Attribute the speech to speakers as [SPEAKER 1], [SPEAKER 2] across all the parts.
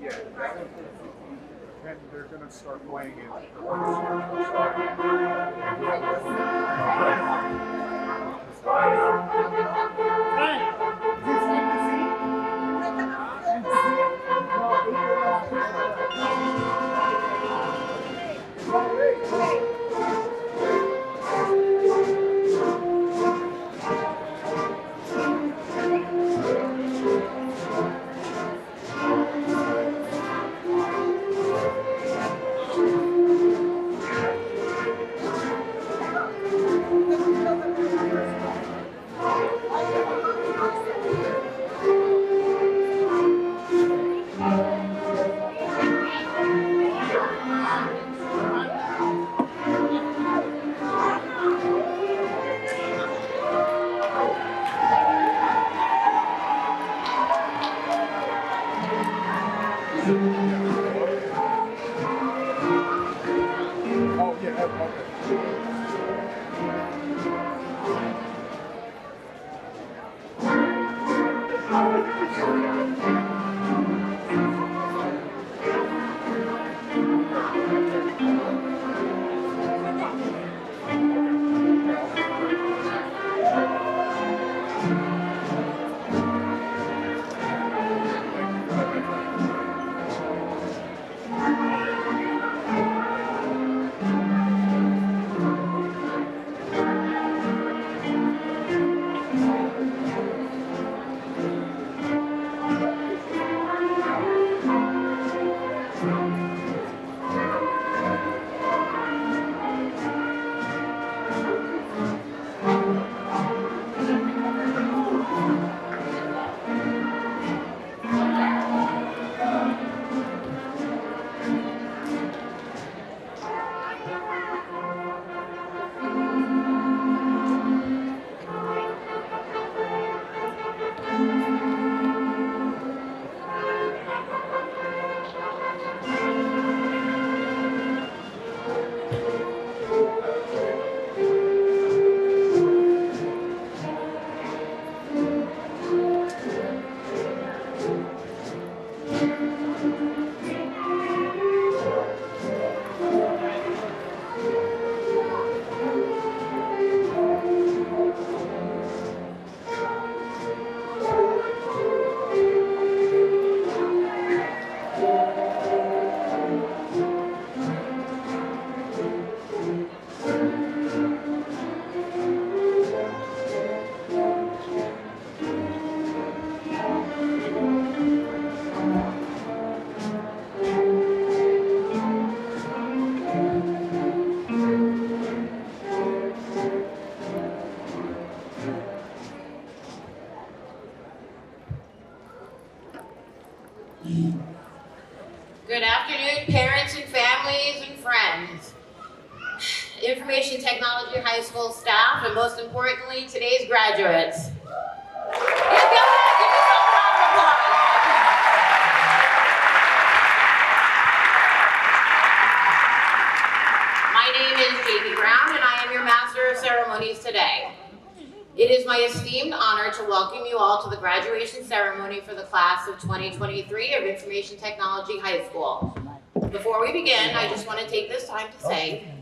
[SPEAKER 1] Yeah, that one. And they're going to start playing it. Oh, yeah,
[SPEAKER 2] Good afternoon, parents and families and friends, Information Technology High School staff, and most importantly, today's graduates. My name is Jamie Brown, and I am your Master of Ceremonies today. It is my esteemed honor to welcome you all to the graduation ceremony for the class of 2023 of Information Technology High School. Before we begin, I just want to take this time to say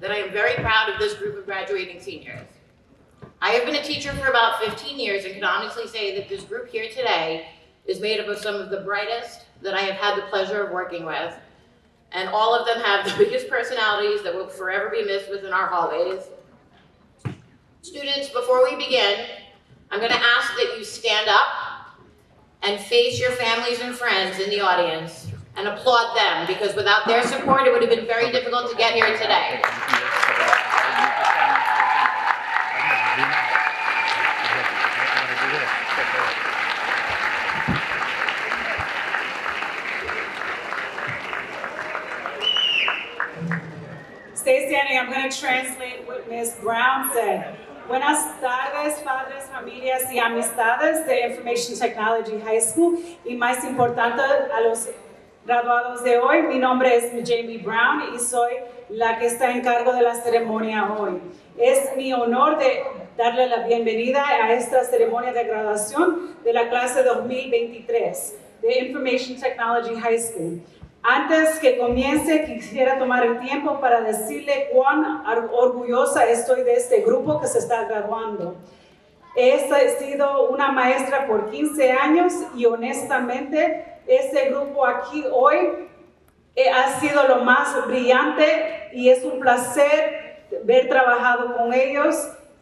[SPEAKER 2] that I am very proud of this group of graduating seniors. I have been a teacher for about 15 years and can honestly say that this group here today is made up of some of the brightest that I have had the pleasure of working with, and all of them have the biggest personalities that will forever be missed within our hallways. Students, before we begin, I'm going to ask that you stand up and face your families and friends in the audience and applaud them, because without their support, it would have been very difficult to get here today.
[SPEAKER 3] Stay standing. I'm going to translate what Ms. Brown said. Buenas tardes, padres, familias y amistades de Information Technology High School, y más importante a los graduados de hoy. Mi nombre es Jamie Brown y soy la que está en cargo de la ceremonia hoy. Es mi honor de darle la bienvenida a esta ceremonia de graduación de la clase 2023 de Information Technology High School. Antes que comience, quisiera tomar el tiempo para decirle cuán orgullosa estoy de este grupo que se está graduando. He sido una maestra por 15 años y honestamente este grupo aquí hoy ha sido lo más brillante y es un placer haber trabajado con ellos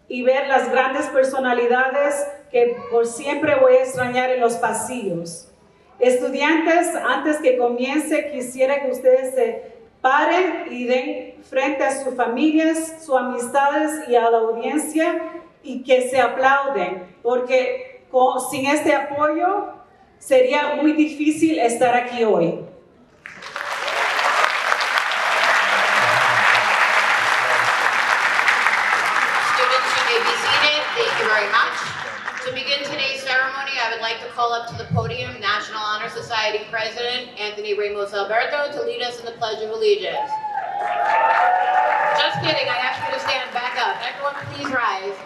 [SPEAKER 3] y ver las grandes personalidades que por siempre voy a extrañar en los pasillos. Estudiantes, antes que comience, quisiera que ustedes se paren y den frente a sus familias, sus amistades y a la audiencia y que se aplauden, porque sin este apoyo sería muy difícil estar aquí hoy.
[SPEAKER 2] Students, you may be seated. Thank you very much. To begin today's ceremony, I would like to call up to the podium National Honor Society President Anthony Ramos Alberto to lead us in the Pledge of Allegiance. Just kidding, I ask you to stand back up. Everyone please rise.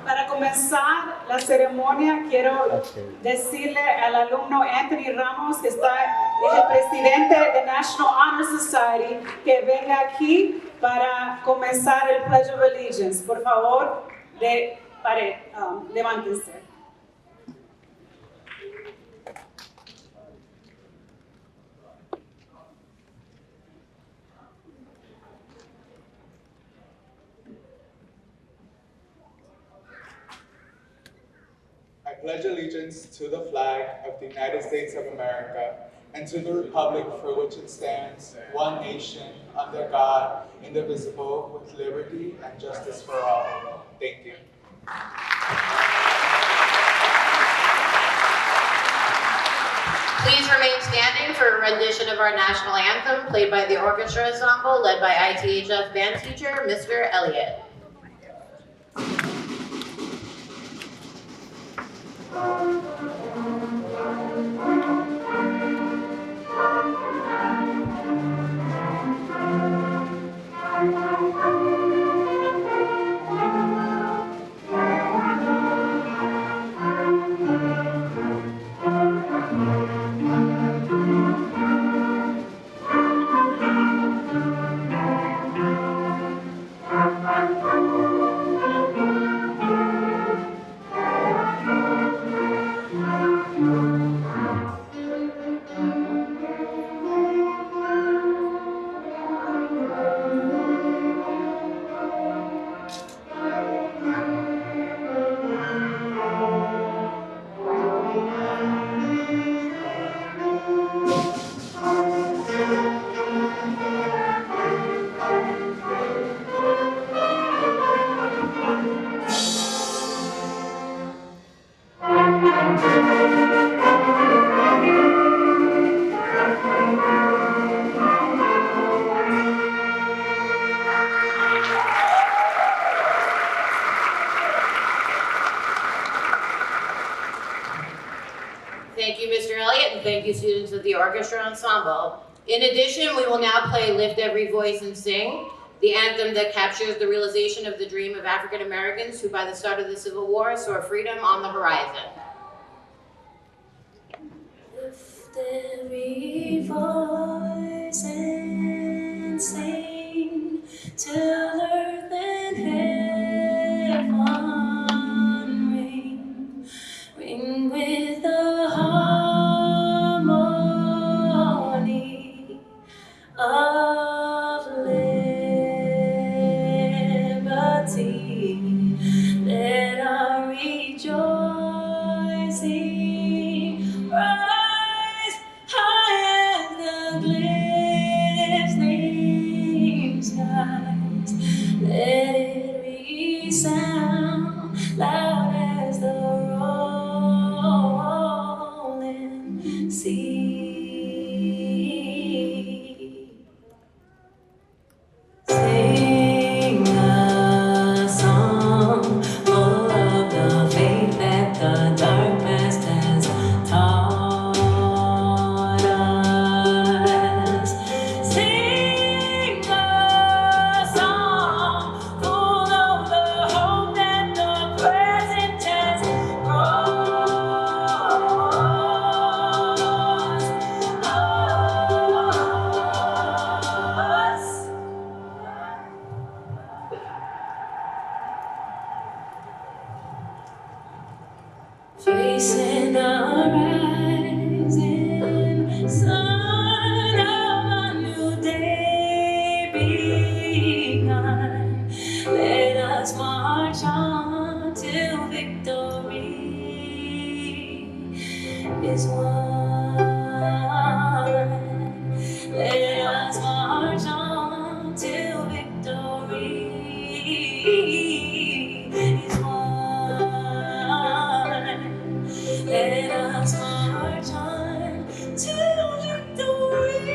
[SPEAKER 3] Para comenzar la ceremonia, quiero decirle al alumno Anthony Ramos, que es el presidente de National Honor Society, que venga aquí para comenzar el Pledge of Allegiance. Por favor, levántense.
[SPEAKER 4] I pledge allegiance to the flag of the United States of America and to the republic for which it stands, one nation, under God, indivisible, with liberty and justice for all. Thank you.
[SPEAKER 2] Please remain standing for a rendition of our national anthem played by the orchestra ensemble led by ITHS band teacher, Mr. Elliott. Thank you, Mr. Elliott, and thank you, students of the orchestra ensemble. In addition, we will now play Lift Every Voice and Sing, the anthem that captures the realization of the dream of African Americans who, by the start of the Civil War, saw freedom on the horizon.
[SPEAKER 5] Lift every voice and sing till earth and heaven ring, ring with the harmony of liberty. Let our rejoicing rise high as the glistening skies. Facing the rising sun of a new day begun. Let us march on till victory is won. Let us march on till victory is won. Let us march on till victory.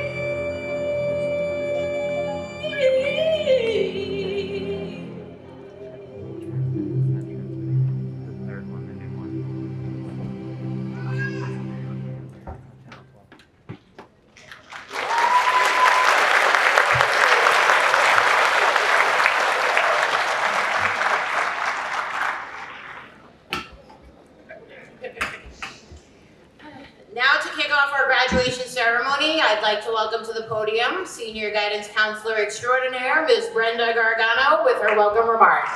[SPEAKER 2] Now to kick off our graduation ceremony, I'd like to welcome to the podium Senior Guidance Counselor Extraordinaire, Ms. Brenda Gargano, with her welcome remarks.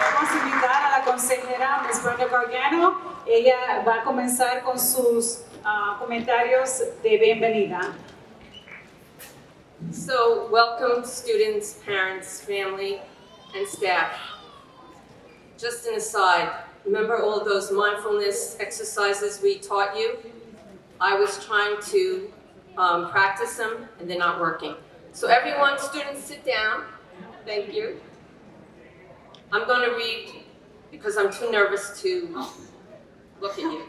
[SPEAKER 3] Vamos a invitar a la consejera Ms. Brenda Gargano. Ella va a comenzar con sus comentarios de bienvenida.
[SPEAKER 6] So, welcome students, parents, family, and staff. Just an aside, remember all those mindfulness exercises we taught you? I was trying to practice them and they're not working. So everyone, students, sit down. Thank you. I'm going to read because I'm too nervous to look at you.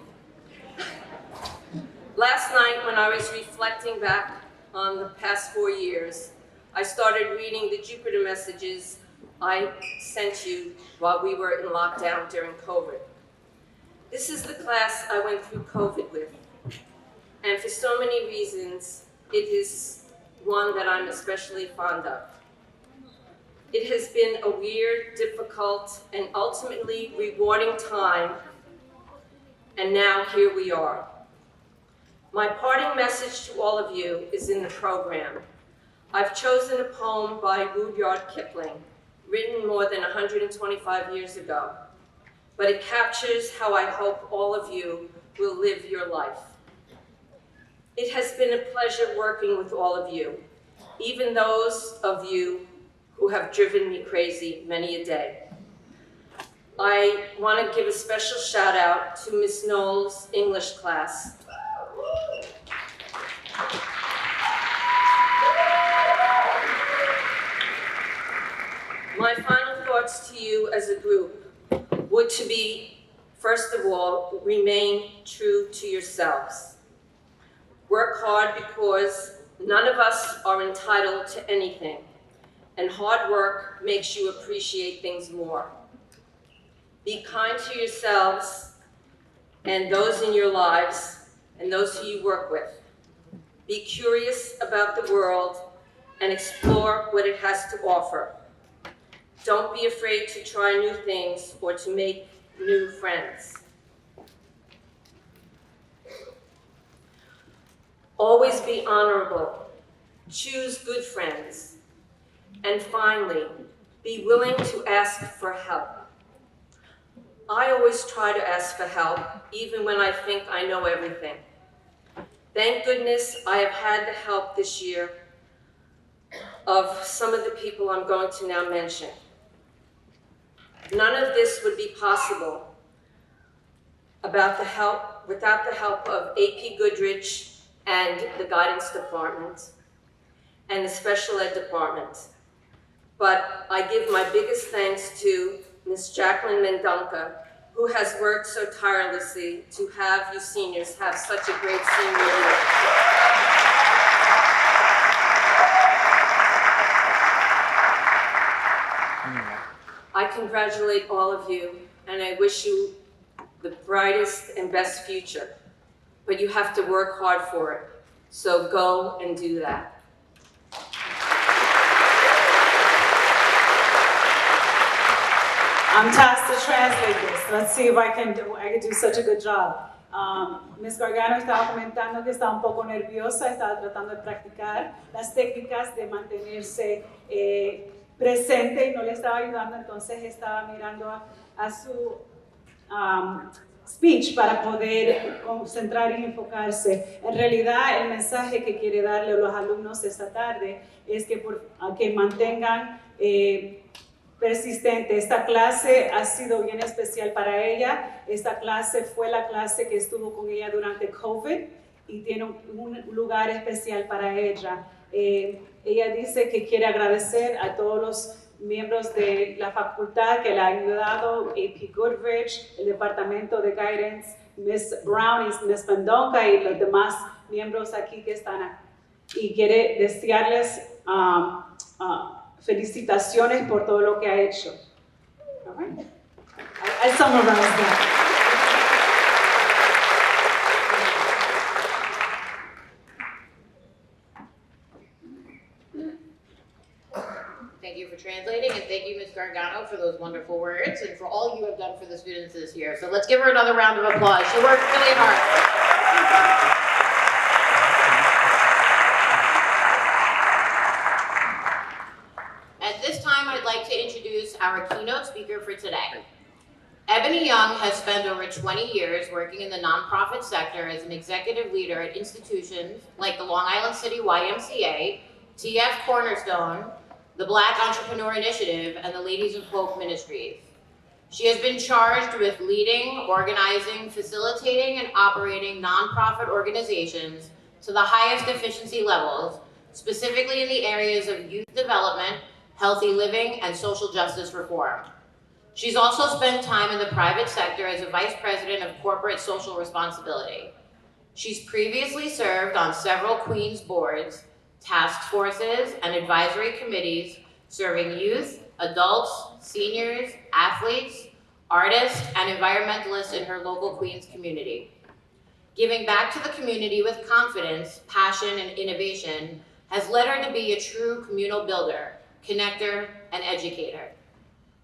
[SPEAKER 6] Last night when I was reflecting back on the past 4 years, I started reading the Jupiter messages I sent you while we were in lockdown during COVID. This is the class I went through COVID with, and for so many reasons, it is one that I'm especially fond of. It has been a weird, difficult, and ultimately rewarding time, and now here we are. My parting message to all of you is in the program. I've chosen a poem by Rudyard Kipling, written more than 125 years ago, but it captures how I hope all of you will live your life. It has been a pleasure working with all of you, even those of you who have driven me crazy many a day. I want to give a special shout out to Miss Knowles' English class. My final thoughts to you as a group would to be, first of all, remain true to yourselves. Work hard because none of us are entitled to anything, and hard work makes you appreciate things more. Be kind to yourselves and those in your lives and those who you work with. Be curious about the world and explore what it has to offer. Don't be afraid to try new things or to make new friends. Always be honorable. Choose good friends. And finally, be willing to ask for help. I always try to ask for help, even when I think I know everything. Thank goodness I have had the help this year of some of the people I'm going to now mention. None of this would be possible without the help of AP Goodrich and the guidance department and the special ed department. But I give my biggest thanks to Ms. Jacqueline Mendonca, who has worked so tirelessly to have you seniors have such a great senior year. I congratulate all of you, and I wish you the brightest and best future. But you have to work hard for it, so go and do that.
[SPEAKER 3] I'm tasked to translate this. Let's see if I can do such a good job. Ms. Gargano estaba comentando que estaba un poco nerviosa, estaba tratando de practicar las técnicas de mantenerse presente y no le estaba ayudando, entonces estaba mirando a su speech para poder concentrar y enfocarse. En realidad, el mensaje que quiere darle a los alumnos esta tarde es que mantengan persistente. Esta clase ha sido bien especial para ella. Esta clase fue la clase que estuvo con ella durante COVID y tiene un lugar especial para ella. Ella dice que quiere agradecer a todos los miembros de la facultad que le han ayudado, AP Goodrich, el departamento de Guidance, Miss Brown y Miss Mendonca y los demás miembros aquí que están aquí. Y quiere desearles felicitaciones por todo lo que ha hecho. All right. I summarize that.
[SPEAKER 2] Thank you for translating, and thank you, Ms. Gargano, for those wonderful words and for all you have done for the students this year. So let's give her another round of applause. She worked really hard. At this time, I'd like to introduce our keynote speaker for today. Ebony Young has spent over 20 years working in the nonprofit sector as an executive leader at institutions like the Long Island City YMCA, TF Cornerstone, the Black Entrepreneur Initiative, and the Ladies of Hope Ministries. She has been charged with leading, organizing, facilitating, and operating nonprofit organizations to the highest efficiency levels, specifically in the areas of youth development, healthy living, and social justice reform. She's also spent time in the private sector as a vice president of corporate social responsibility. She's previously served on several Queens boards, task forces, and advisory committees serving youth, adults, seniors, athletes, artists, and environmentalists in her local Queens community. Giving back to the community with confidence, passion, and innovation has led her to be a true communal builder, connector, and educator.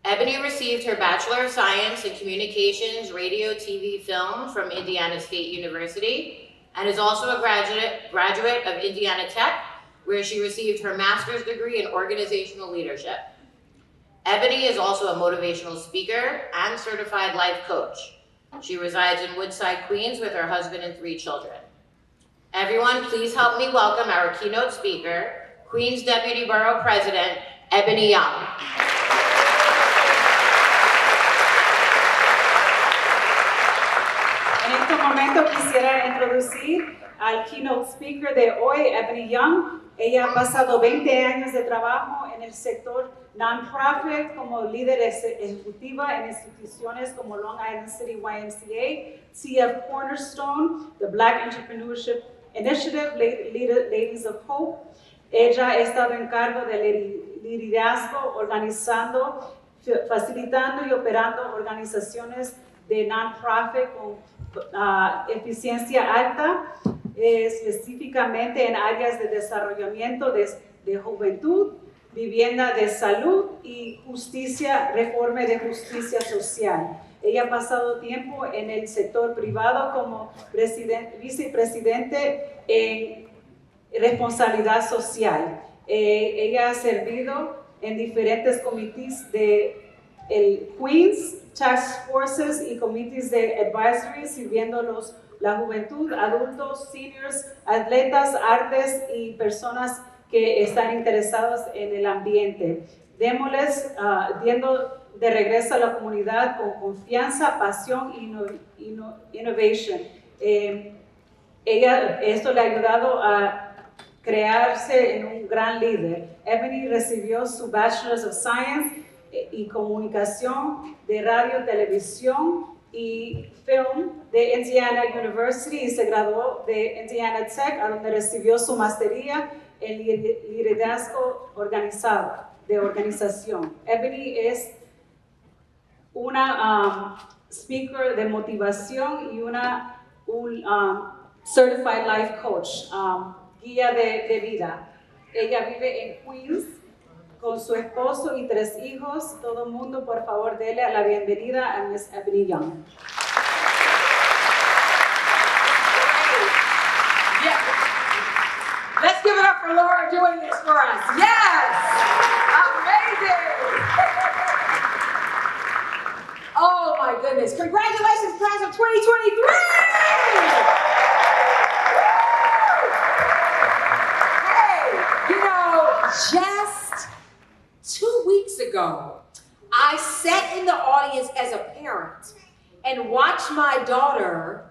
[SPEAKER 2] Ebony received her Bachelor of Science in Communications, Radio, TV, Film from Indiana State University, and is also a graduate of Indiana Tech, where she received her master's degree in organizational leadership. Ebony is also a motivational speaker and certified life coach. She resides in Woodside, Queens with her husband and 3 children. Everyone, please help me welcome our keynote speaker, Queens Deputy Borough President, Ebony Young.
[SPEAKER 3] En este momento quisiera introducir al keynote speaker de hoy, Ebony Young. Ella ha pasado 20 años de trabajo en el sector non-profit como líder ejecutiva en instituciones como Long Island City YMCA, TF Cornerstone, the Black Entrepreneurship Initiative, Ladies of Hope. Ella ha estado en cargo del liderazgo, organizando, facilitando y operando organizaciones de non-profit con eficiencia alta, específicamente en áreas de desarrollamiento de juventud, vivienda de salud y justicia, reforma de justicia social. Ella ha pasado tiempo en el sector privado como vicepresidente en responsabilidad social. Ella ha servido en diferentes comités de el Queens, Task Forces y comités de advisory, sirviendo la juventud, adultos, seniors, atletas, artes y personas que están interesados en el ambiente. Démosles, yendo de regreso a la comunidad con confianza, pasión y innovation. Esto le ha ayudado a crearse en un gran líder. Ebony recibió su Bachelor of Science y Comunicación de Radio, Televisión y Film de Indiana University y se graduó de Indiana Tech, a donde recibió su maestría en liderazgo de organización. Ebony es una speaker de motivación y un certified life coach, guía de vida. Ella vive en Queens con su esposo y 3 hijos. Todo el mundo, por favor, dele la bienvenida a Miss Ebony Young.
[SPEAKER 6] Yeah. Let's give it up for Laura doing this for us. Yes! Amazing!
[SPEAKER 7] Oh my goodness. Congratulations, class of 2023! Hey, just 2 weeks ago, I sat in the audience as a parent and watched my daughter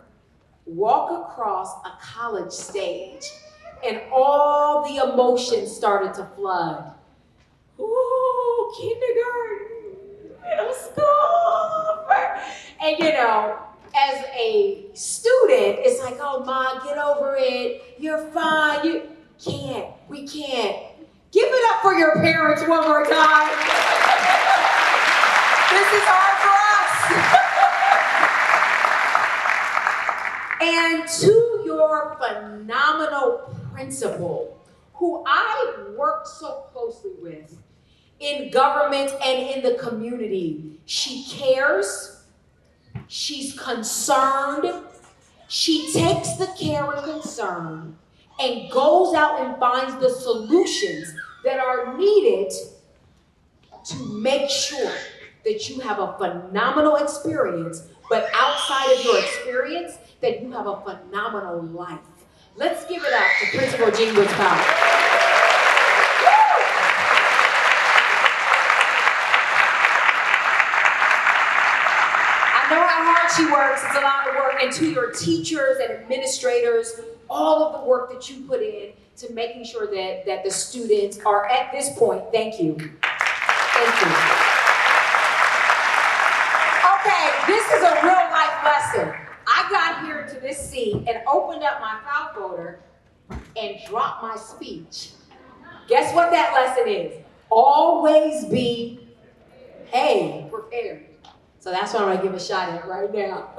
[SPEAKER 7] walk across a college stage, and all the emotions started to flood. Ooh, kindergarten, middle school. And as a student, it's like, oh, Ma, get over it. You're fine. We can't. Give it up for your parents one more time. This is hard for us. And to your phenomenal principal, who I worked so closely with in government and in the community, she cares, she's concerned, she takes the care and concern and goes out and finds the solutions that are needed to make sure that you have a phenomenal experience, but outside of your experience, that you have a phenomenal life. Let's give it up to Principal Jean Woods-Powell. I know how hard she works. It's a lot of work. And to your teachers and administrators, all of the work that you put in to making sure that the students are at this point. Thank you. Thank you. Okay, this is a real life lesson. I got here to this seat and opened up my file folder and dropped my speech. Guess what that lesson is? Always be, prepared. So that's what I'm gonna give a shot at right now.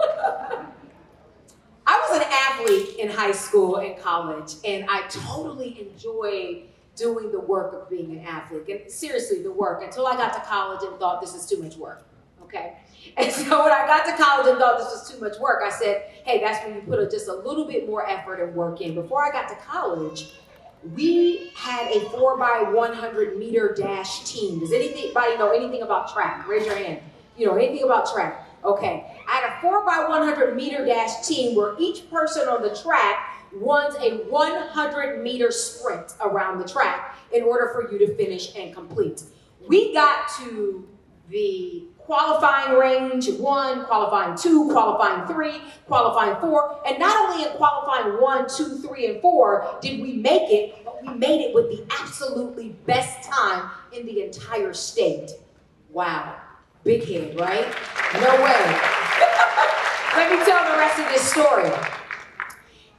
[SPEAKER 7] I was an athlete in high school and college, and I totally enjoyed doing the work of being an athlete. And seriously, the work, until I got to college and thought this is too much work, okay? And so when I got to college and thought this was too much work, I said, hey, that's when you put just a little bit more effort and work in. Before I got to college, we had a 4x100 meter dash team. Does anybody know anything about track? Raise your hand. You know anything about track? Okay. I had a 4x100 meter dash team where each person on the track runs a 100 meter sprint around the track in order for you to finish and complete. We got to the qualifying range 1, qualifying 2, qualifying 3, qualifying 4, and not only in qualifying 1, 2, 3, and 4 did we make it, but we made it with the absolutely best time in the entire state. Wow, big head, right? No way. Let me tell the rest of this story.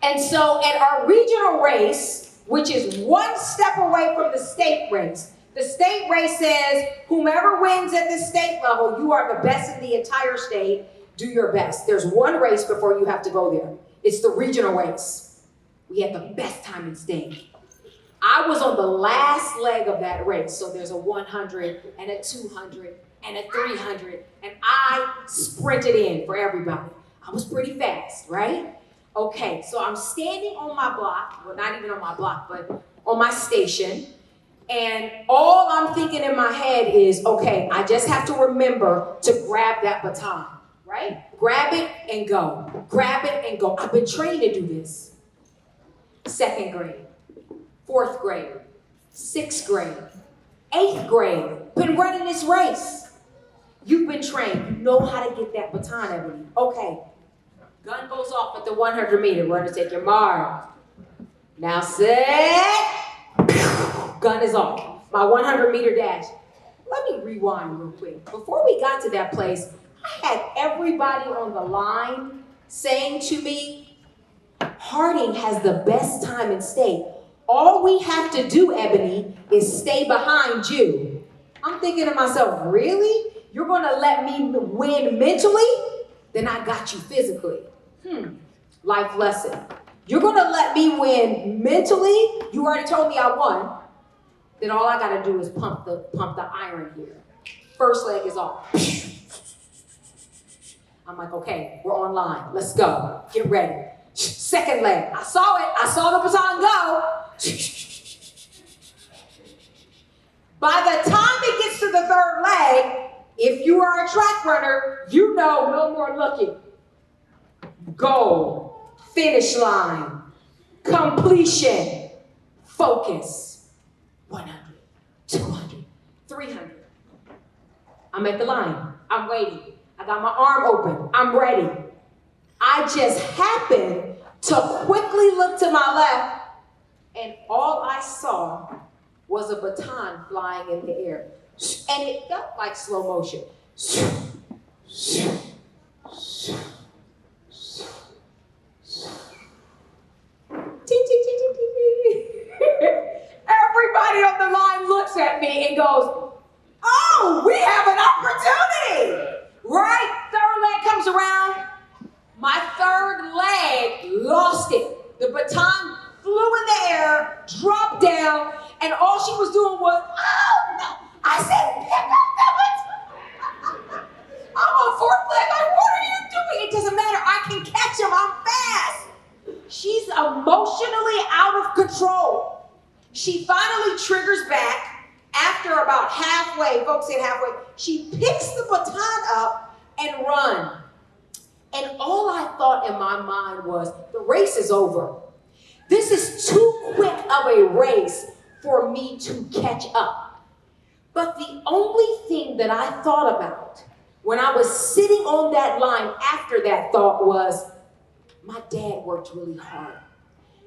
[SPEAKER 7] And so at our regional race, which is one step away from the state race, the state race says, whomever wins at the state level, you are the best in the entire state, do your best. There's one race before you have to go there. It's the regional race. We had the best time in state. I was on the last leg of that race, so there's a 100 and a 200 and a 300, and I sprinted in for everybody. I was pretty fast, right? Okay, so I'm standing on my block, well, not even on my block, but on my station, and all I'm thinking in my head is, okay, I just have to remember to grab that baton, right? Grab it and go. Grab it and go. I've been trained to do this. 2nd grade, 4th grade, 6th grade, 8th grade, been running this race. You've been trained. You know how to get that baton, Ebony. Okay. Gun goes off at the 100 meter. We're going to take your mark. Now set. Gun is off. My 100 meter dash. Let me rewind real quick. Before we got to that place, I had everybody on the line saying to me, Harding has the best time in state. All we have to do, Ebony, is stay behind you. I'm thinking to myself, really? You're going to let me win mentally? Then I got you physically. Life lesson. You're going to let me win mentally? You already told me I won. Then all I got to do is pump the iron here. First leg is off. I'm like, okay, we're online. Let's go. Get ready. 2nd leg. I saw it. I saw the baton go. By the time it gets to to the third leg, if you are a track runner, you know no more looking. Goal, finish line, completion, focus. 100, 200, 300. I'm at the line. I'm waiting. I got my arm open. I'm ready. I just happened to quickly look to my left, and all I saw was a baton flying in the air. And it felt like slow motion. Everybody on the line looks at me and goes, oh, we have an opportunity, right? Third leg comes around. My third leg lost it. The baton flew in the air, dropped down, and all she was doing was, oh, no. I said, pick up the baton. I'm on fourth leg, like, what are you doing? It doesn't matter, I can catch him, I'm fast. She's emotionally out of control. She finally triggers back after about halfway, folks said halfway, she picks the baton up and run. And all I thought in my mind was, the race is over. This is too quick of a race for me to catch up. But the only thing that I thought about when I was sitting on that line after that thought was, my dad worked really hard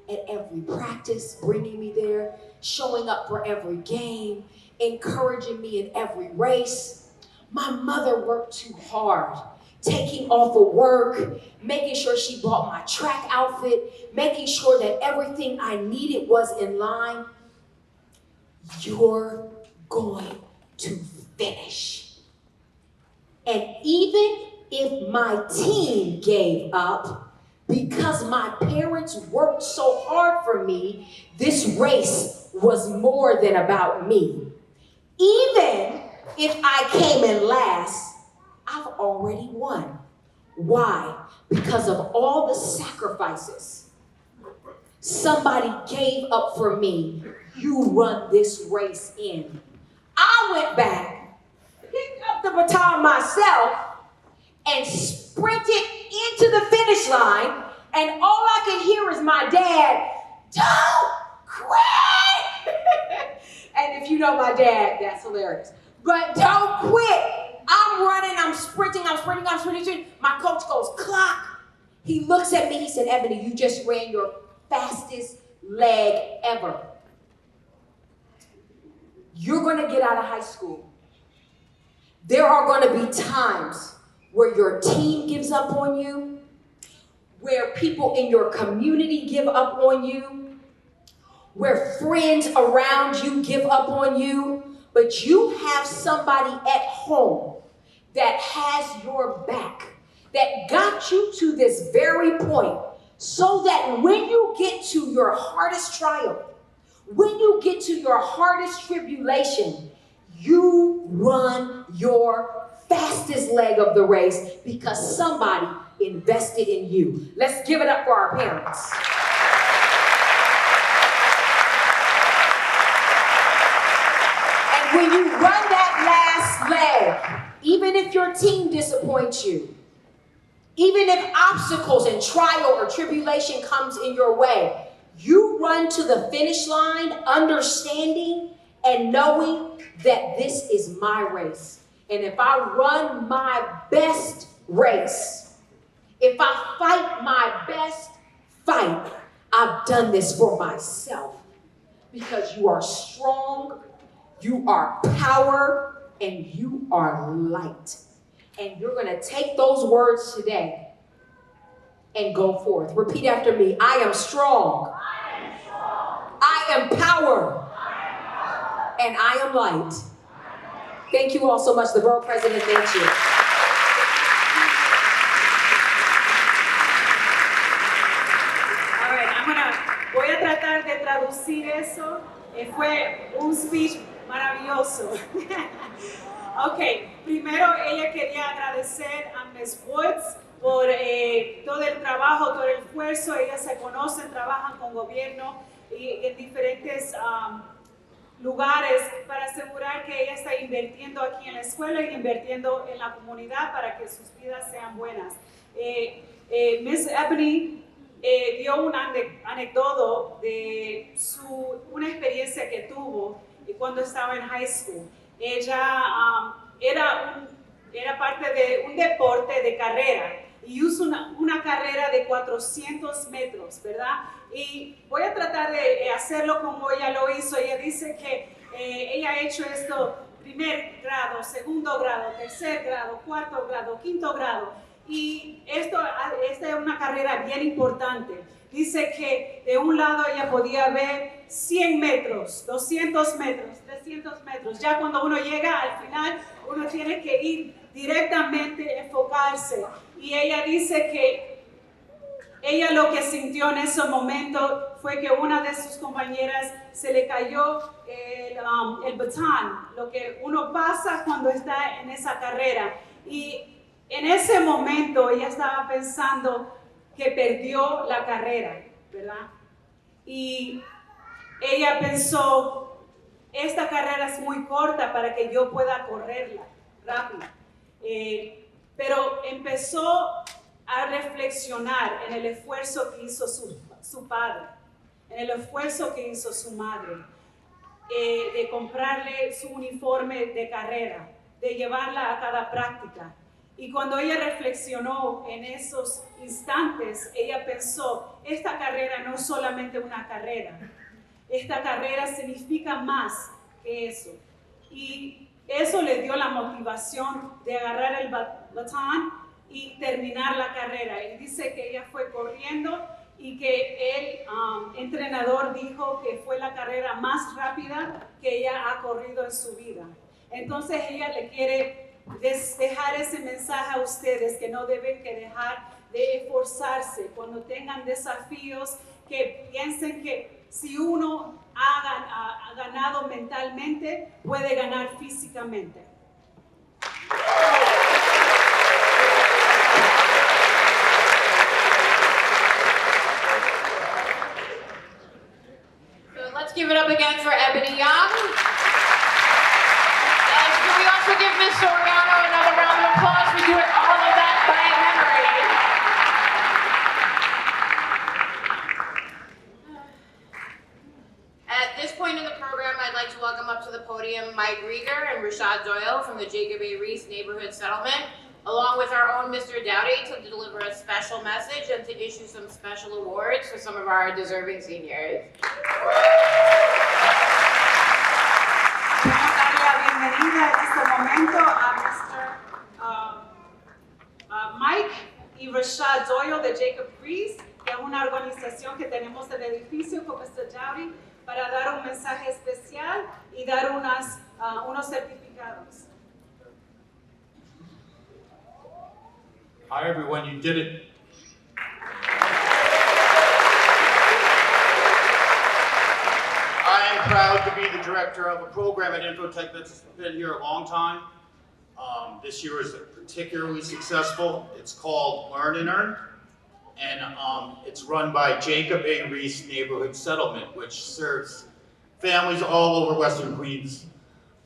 [SPEAKER 7] at every practice, bringing me there, showing up for every game, encouraging me in every race. My mother worked too hard, taking off of work, making sure she bought my track outfit, making sure that everything I needed was in line. You're going to finish. And even if my team gave up, because my parents worked so hard for me, this race was more than about me. Even if I came in last, I've already won. Why? Because of all the sacrifices somebody gave up for me. You run this race in. I went back, picked up the baton myself, and sprinted into the finish line, and all I could hear is my dad, don't quit! And if you know my dad, that's hilarious. But don't quit. I'm running, I'm sprinting. My coach goes, clock. He looks at me, he said, Ebony, you just ran your fastest leg ever. You're gonna get out of high school. There are gonna be times where your team gives up on you, where people in your community give up on you, where friends around you give up on you, but you have somebody at home that has your back, that got you to this very point, so that when you get to your hardest trial, when you get to your hardest tribulation, you run your fastest leg of the race because somebody invested in you. Let's give it up for our parents. And when you run that last leg, even if your team disappoints you, even if obstacles and trial or tribulation comes in your way, you run to the finish line understanding and knowing that this is my race. And if I run my best race, if I fight my best fight, I've done this for myself. Because you are strong, you are power, and you are light. And you're gonna take those words today and go forth. Repeat after me. I am strong. I am power. And I am light. Thank you all so much. The borough president, thank you.
[SPEAKER 3] A ver, voy a tratar de traducir eso. Fue un speech maravilloso. Ok, primero ella quería agradecer a Ms. Woods por todo el trabajo, todo el esfuerzo. Ellas se conocen, trabajan con gobierno y en diferentes lugares para asegurar que ella está invirtiendo aquí en la escuela y invirtiendo en la comunidad para que sus vidas sean buenas. Miss Ebony dio un anecdoto de una experiencia que tuvo cuando estaba en high school. Ella era parte de un deporte de carrera y hizo una carrera de 400 metros, ¿verdad? Y voy a tratar de hacerlo como ella lo hizo. Ella dice que ella ha hecho esto primer grado, segundo grado, tercer grado, cuarto grado, quinto grado. Y esta es una carrera bien importante. Dice que de un lado ella podía ver 100 metros, 200 metros, 300 metros. Ya cuando uno llega al final, uno tiene que ir directamente, enfocarse. Y ella dice que ella lo que sintió en ese momento fue que una de sus compañeras se le cayó el batón, lo que uno pasa cuando está en esa carrera. Y en ese momento ella estaba pensando que perdió la carrera, ¿verdad? Y ella pensó, esta carrera es muy corta para que yo pueda correrla rápido. Pero empezó a reflexionar en el esfuerzo que hizo su padre, en el esfuerzo que hizo su madre, de comprarle su uniforme de carrera, de llevarla a cada práctica. Y cuando ella reflexionó en esos instantes, ella pensó, esta carrera no es solamente una carrera, esta carrera significa más que eso. Y eso le dio la motivación de agarrar el batón y terminar la carrera. Y dice que ella fue corriendo y que el entrenador dijo que fue la carrera más rápida que ella ha corrido en su vida. Entonces ella le quiere dejar ese mensaje a ustedes, que no deben que dejar de esforzarse cuando tengan desafíos, que piensen que si uno ha ganado mentalmente, puede ganar físicamente.
[SPEAKER 2] So let's give it up again for Ebony Young. And can we also give Ms. Soriano another round of applause for doing all of that by memory? At this point in the program, I'd like to welcome up to the podium Mike Rieger and Rashad Doyle from the Jacob A. Reese Neighborhood Settlement, along with our own Mr. Dowdy, to deliver a special message and to issue some special awards for some of our deserving seniors.
[SPEAKER 3] Quiero darle la bienvenida en este momento a Mr. Mike y Rashad Doyle de Jacob Reese, que es una organización que tenemos en el edificio con Mr. Dowdy, para dar un mensaje especial y dar unos certificados.
[SPEAKER 8] Hi everyone, you did it. I am proud to be the director of a program at Infotech that's been here a long time. This year is particularly successful. It's called Learn and Earn, and it's run by Jacob A. Reese Neighborhood Settlement, which serves families all over Western Queens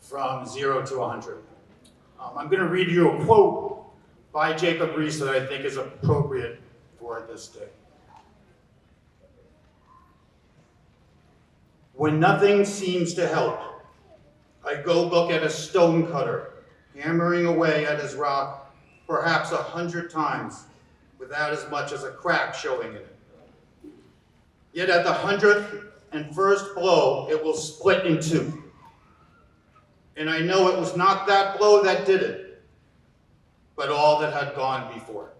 [SPEAKER 8] from 0 to 100. I'm going to read you a quote by Jacob Reese that I think is appropriate for this day. When nothing seems to help, I go look at a stone cutter hammering away at his rock perhaps 100 times without as much as a crack showing in it. Yet at the 100th and first blow, it will split in two. And I know it was not that blow that did it, but all that had gone before.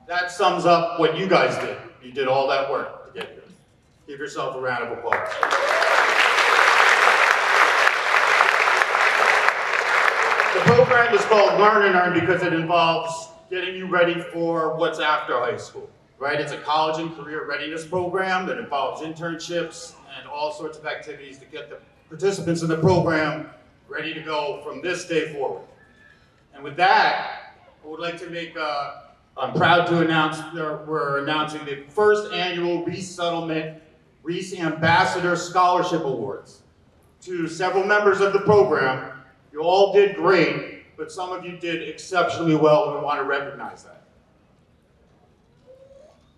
[SPEAKER 8] That sums up what you guys did. You did all that work to get here. Give yourself a round of applause. The program is called Learn and Earn because it involves getting you ready for what's after high school, right? It's a college and career readiness program that involves internships and all sorts of activities to get the participants in the program ready to go from this day forward. And with that, I would like to make, I'm proud to announce we're announcing the first annual resettlement Reese Ambassador Scholarship Awards. To several members of the program, you all did great, but some of you did exceptionally well, and we want to recognize that.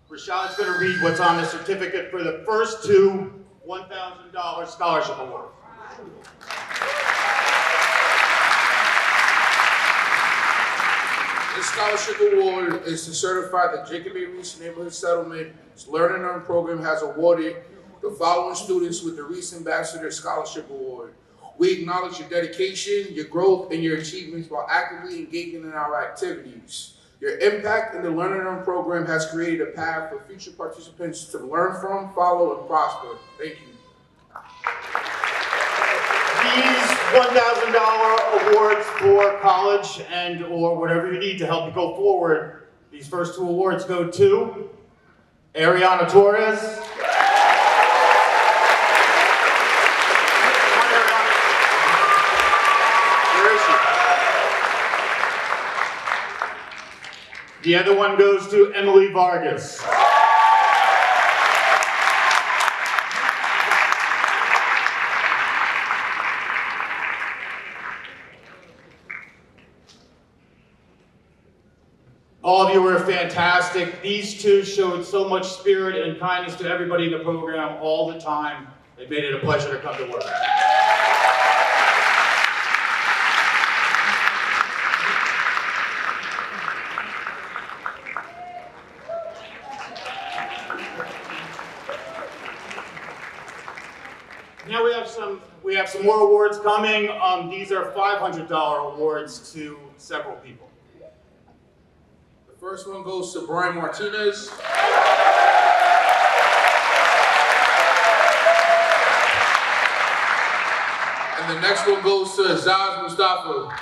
[SPEAKER 8] Rashad's going to read what's on the certificate for the first two $1,000 scholarship awards.
[SPEAKER 9] This scholarship award is to certify that Jacob A. Reese Neighborhood Settlement's Learn and Earn program has awarded the following students with the Reese Ambassador Scholarship Award. We acknowledge your dedication, your growth, and your achievements while actively engaging in our activities. Your impact in the Learn and Earn program has created a path for future participants to learn from, follow, and prosper. Thank you.
[SPEAKER 8] These $1,000 awards for college and or whatever you need to help you go forward, these first two awards go to Ariana Torres. The other one goes to Emily Vargas. All of you were fantastic. These two showed so much spirit and kindness to everybody in the program all the time. It made it a pleasure to come to work. Now we have some more awards coming. These are $500 awards to several people.
[SPEAKER 9] The first one goes to Brian Martinez. And the next one goes to Azaz Mustafa.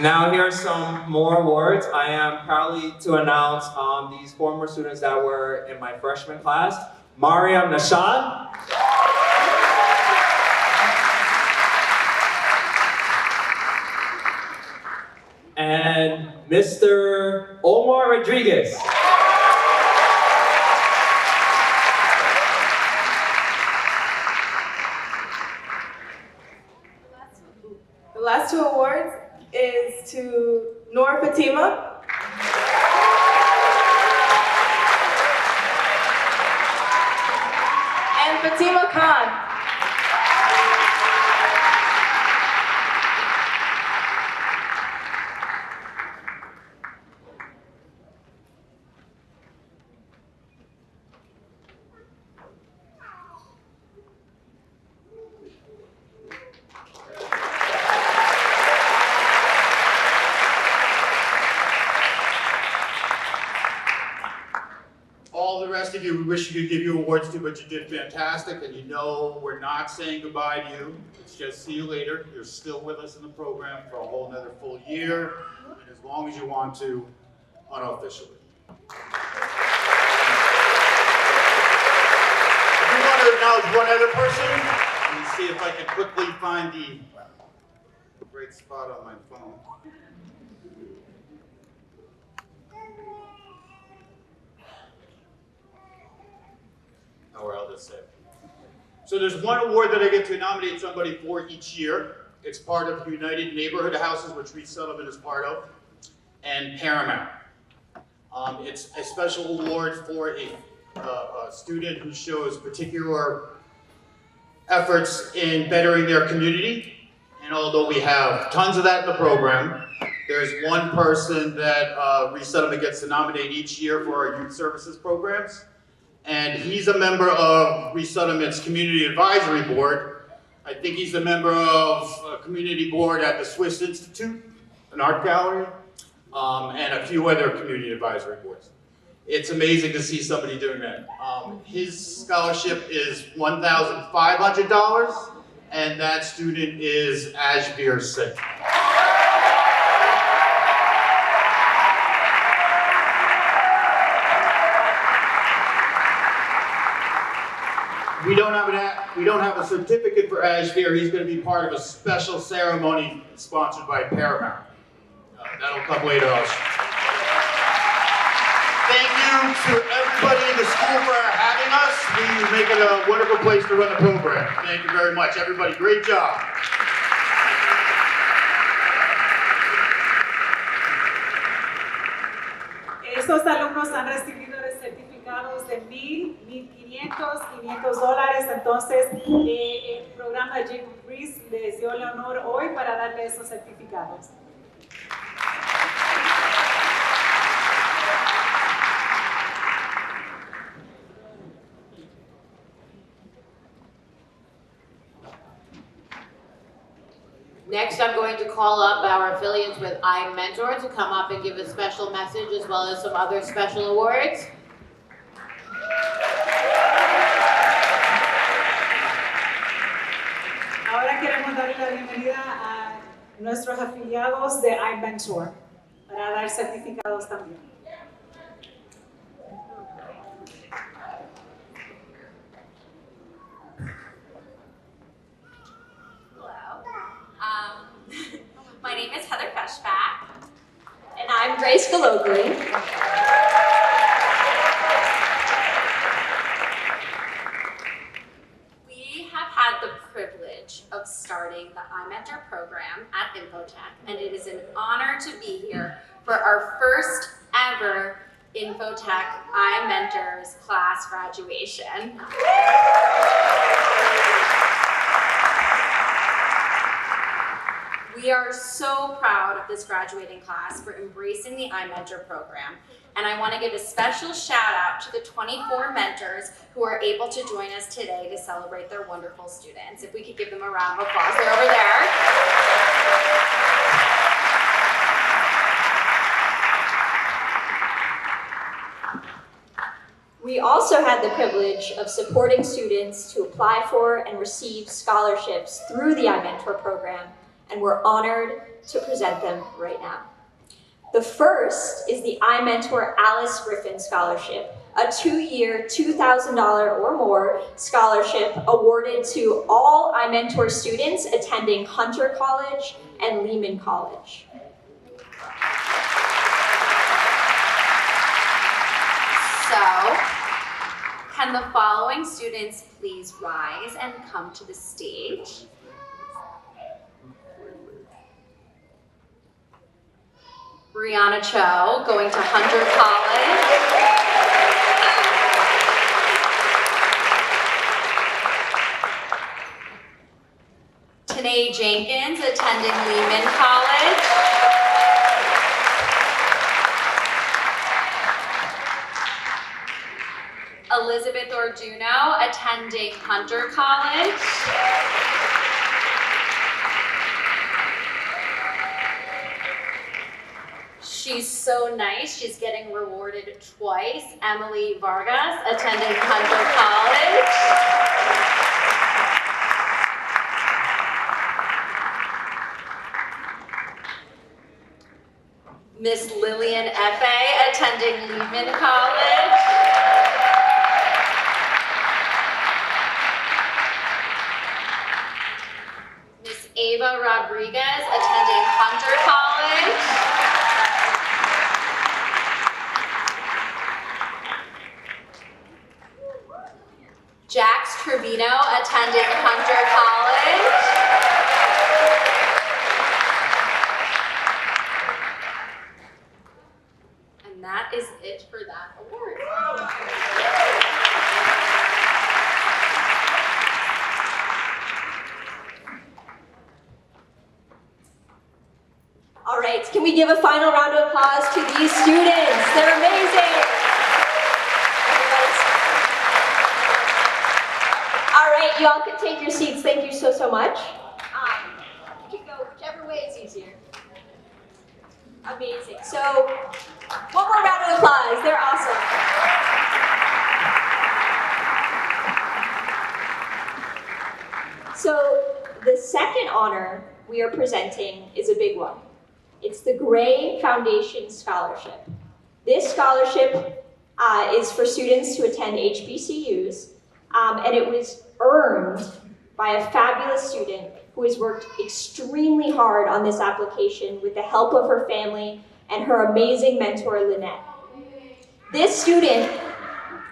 [SPEAKER 10] Now here are some more awards. I am proudly to announce these former students that were in my freshman class. Mariam Nashad. And Mr. Omar Rodriguez.
[SPEAKER 11] The last two awards is to Noor Fatima and Fatima Khan.
[SPEAKER 8] All the rest of you, we wish we could give you awards to, but you did fantastic, and you know we're not saying goodbye to you. It's just see you later. You're still with us in the program for a whole another full year, and as long as you want to, unofficially. I do want to acknowledge one other person. Let me see if I can quickly find the great spot on my phone. Or I'll just say. So there's one award that I get to nominate somebody for each year. It's part of United Neighborhood Houses, which Resettlement is part of, and Paramount. It's a special award for a student who shows particular efforts in bettering their community. And although we have tons of that in the program, there's one person that Resettlement gets to nominate each year for our youth services programs. And he's a member of Resettlement's Community Advisory Board. I think he's a member of a community board at the Swiss Institute, an art gallery, and a few other community advisory boards. It's amazing to see somebody doing that. His scholarship is $1,500, and that student is Ashbir Singh. a certificate for Ashbeer. He's going to be part of a special ceremony sponsored by Paramount. That'll come later also. Thank you to everybody in the school for having us. We make it a wonderful place to run the program. Thank you very much, everybody. Great job.
[SPEAKER 3] Estos alumnos han recibido certificados de $1,000, $1,500, $500. Entonces, el programa Jacob Reese les dio el honor hoy para darle esos certificados.
[SPEAKER 2] Next, I'm going to call up our affiliates with iMentor to come up and give a special message as well as some other special awards.
[SPEAKER 3] Ahora queremos darle la bienvenida a nuestros afiliados de iMentor para dar certificados también.
[SPEAKER 12] My name is Heather Feshbach, and I'm Grace Galogli. We have had the privilege of starting the iMentor program at Infotech, and it is an honor to be here for our first ever Infotech iMentors class graduation. We are so proud of this graduating class for embracing the iMentor program, and I want to give a special shout out to the 24 mentors who are able to join us today to celebrate their wonderful students. If we could give them a round of applause, they're over there. We also had the privilege of supporting students to apply for and receive scholarships through the iMentor program, and we're honored to present them right now. The first is the iMentor Alice Griffin Scholarship, a 2-year, $2,000 or more scholarship awarded to all iMentor students attending Hunter College and Lehman College. So, can the following students please rise and come to the stage? Brianna Cho, going to Hunter College. Tanae Jenkins, attending Lehman College. Elizabeth Orduno, attending Hunter College. She's so nice, she's getting rewarded twice. Emily Vargas, attending Hunter College. Miss Lillian Efe, attending Lehman College. Miss Ava Rodriguez, attending Hunter College. Jax Trevino, attending Hunter College. And that is it for that award. All right, can we give a final round of applause to these students? They're amazing. You all can take your seats. Thank you so, so much. You can go whichever way is easier. Amazing. So, one more round of applause. They're awesome. So, the second honor we are presenting is a big one. It's the Gray Foundation Scholarship. This scholarship is for students to attend HBCUs, and it was earned by a fabulous student who has worked extremely hard on this application with the help of her family and her amazing mentor, Lynette. This student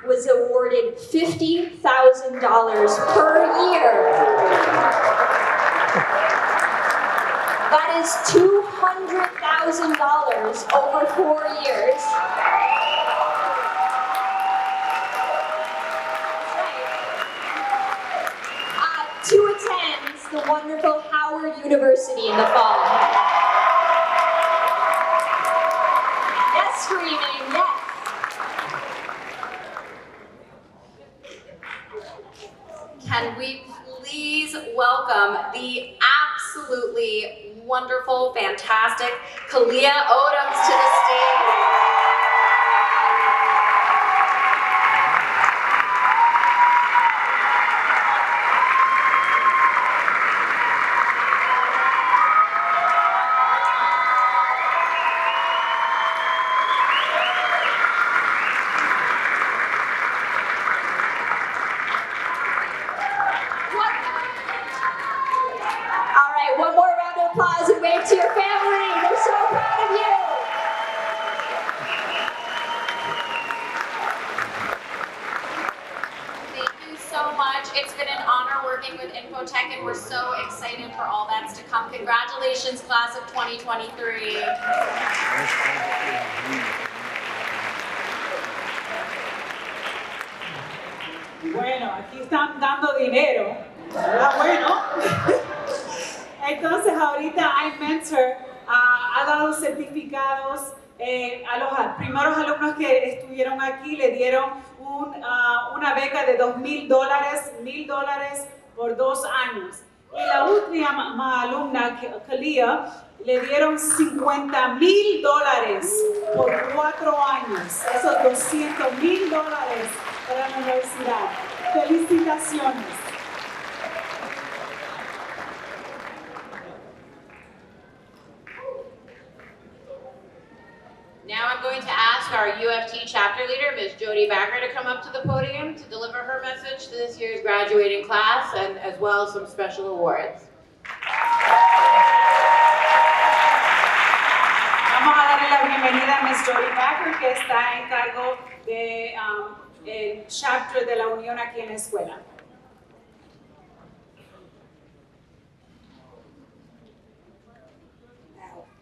[SPEAKER 12] was awarded $50,000 per year. That is $200,000 over 4 years. To attend the wonderful Howard University in the fall. Yes, screaming, yes.
[SPEAKER 2] Can we please welcome the absolutely wonderful, fantastic Kalia Odoms to the stage.
[SPEAKER 12] All right, one more round of applause and wave to your family. They're so proud of you.
[SPEAKER 2] Thank you so much. It's been an honor working with Infotech, and we're so excited for all that's to come. Congratulations, class of 2023.
[SPEAKER 3] Bueno, aquí están dando dinero. Ah, bueno. Entonces, ahorita iMentor ha dado certificados a los primeros alumnos que estuvieron aquí, le dieron una beca de $2,000, $1,000 por 2 años. Y la última alumna, Kalia, le dieron $50,000 por 4 años. Esos $200,000 para la universidad. Felicitaciones.
[SPEAKER 2] Now I'm going to ask our UFT chapter leader, Ms. Jody Backer, to come up to the podium to deliver her message to this year's graduating class, and as well as some special awards.
[SPEAKER 3] Vamos a darle la bienvenida a Ms. Jody Backer, que está en cargo de el chapter de la Unión aquí en la escuela.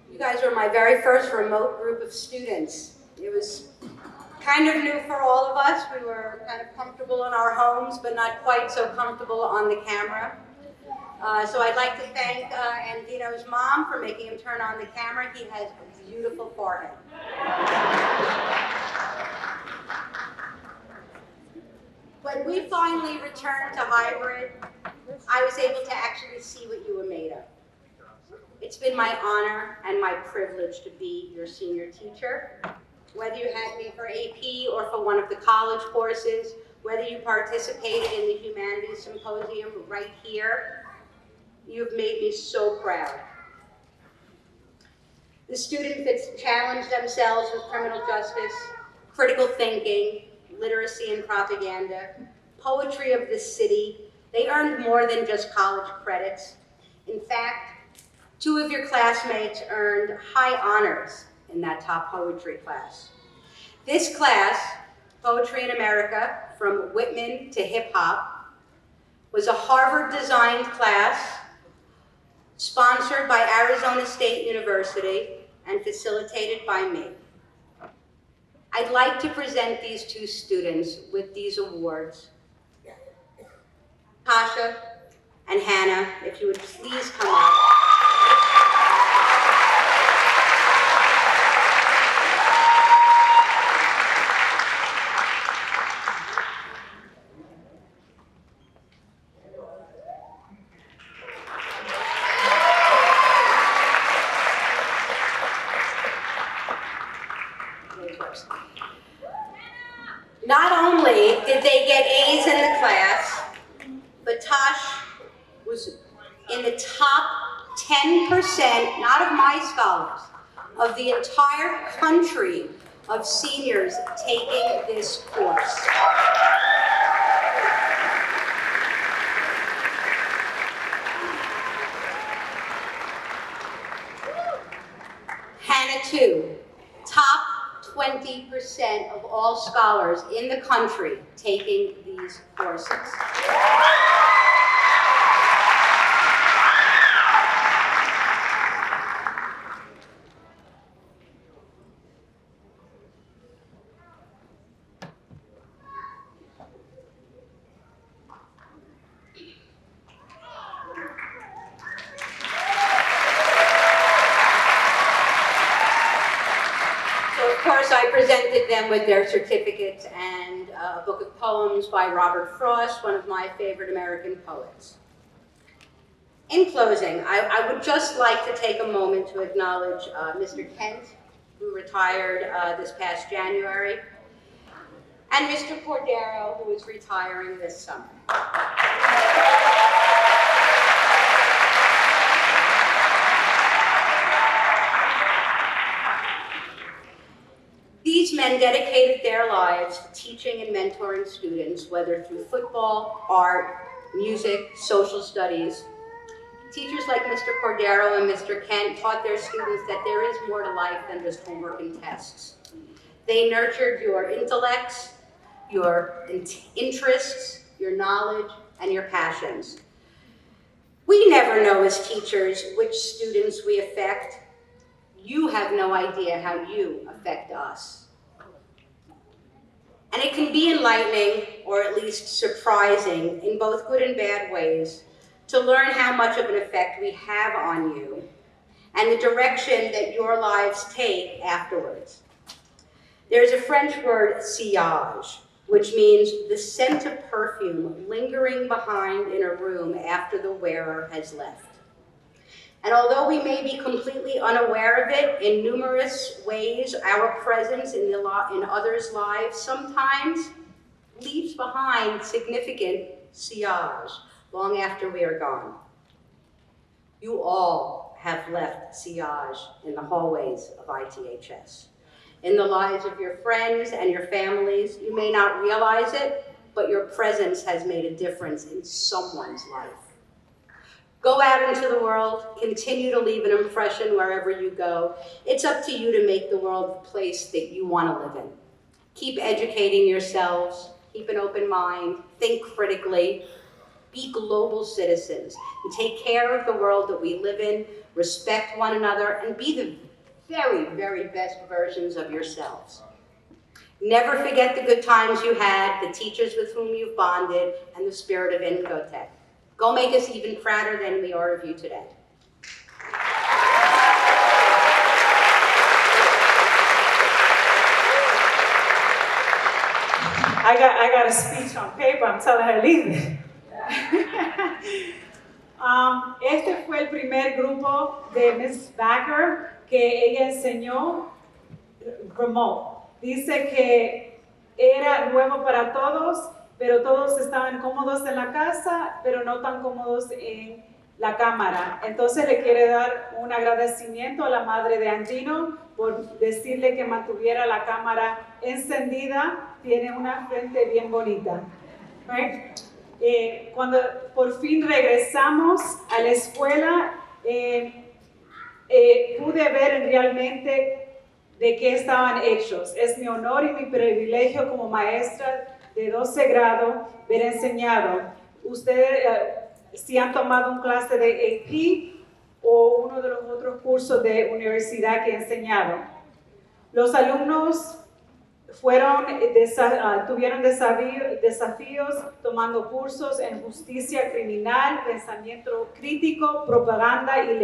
[SPEAKER 13] You guys were my very first remote group of students. It was kind of new for all of us. We were kind of comfortable in our homes, but not quite so comfortable on the camera. So I'd like to thank Andino's mom for making him turn on the camera. He has a beautiful forehead. When we finally returned to hybrid, I was able to actually see what you were made of. It's been my honor and my privilege to be your senior teacher. Whether you had me for AP or for one of the college courses, whether you participated in the Humanities Symposium right here, you've made me so proud. The students that challenged themselves with criminal justice, critical thinking, literacy and propaganda, poetry of the city, they earned more than just college credits. In fact, 2 of your classmates earned high honors in that top poetry class. This class, Poetry in America, from Whitman to hip hop, was a Harvard-designed class sponsored by Arizona State University and facilitated by me. I'd like to present these 2 students with these awards. Tasha and Hannah, if you would please come up. Not only did they get A's in the class, but Tosh was in the top 10%, not of my scholars, of the entire country of seniors taking this course. Hannah 2, top 20% of all scholars in the country taking these courses. Of course, I presented them with their certificates and a book of poems by Robert Frost, one of my favorite American poets. In closing, I would just like to take a moment to acknowledge Mr. Kent, who retired this past January, and Mr. Cordero, who is retiring this summer. These men dedicated their lives to teaching and mentoring students, whether through football, art, music, social studies. Teachers like Mr. Cordero and Mr. Kent taught their students that there is more to life than just homework and tests. They nurtured your intellects, your interests, your knowledge, and your passions. We never know as teachers which students we affect. You have no idea how you affect us. And it can be enlightening, or at least surprising, in both good and bad ways, to learn how much of an effect we have on you and the direction that your lives take afterwards. There's a French word, sillage, which means the scent of perfume lingering behind in a room after the wearer has left. And although we may be completely unaware of it, in numerous ways, our presence in others' lives sometimes leaves behind significant sillage long after we are gone. You all have left sillage in the hallways of ITHS. In the lives of your friends and your families, you may not realize it, but your presence has made a difference in someone's life. Go out into the world, continue to leave an impression wherever you go. It's up to you to make the world the place that you want to live in. Keep educating yourselves, keep an open mind, think critically, be global citizens, and take care of the world that we live in, respect one another, and be the very, very best versions of yourselves. Never forget the good times you had, the teachers with whom you've bonded, and the spirit of Infotech. Go make us even prouder than we are of you today.
[SPEAKER 3] I got a speech on paper, I'm telling her, leave it. Este fue el primer grupo de Miss Backer que ella enseñó remote. Dice que era nuevo para todos, pero todos estaban cómodos en la casa, pero no tan cómodos en la cámara. Entonces le quiere dar un agradecimiento a la madre de Andino por decirle que mantuviera la cámara encendida. Tiene una frente bien bonita. Right? Cuando por fin regresamos a la escuela, pude ver realmente de qué estaban hechos. Es mi honor y mi privilegio como maestra de 12 grado ver enseñado. Ustedes, si han tomado un clase de AP o uno de los otros cursos de universidad que he enseñado. Los alumnos tuvieron desafíos tomando cursos en justicia criminal, pensamiento crítico, propaganda y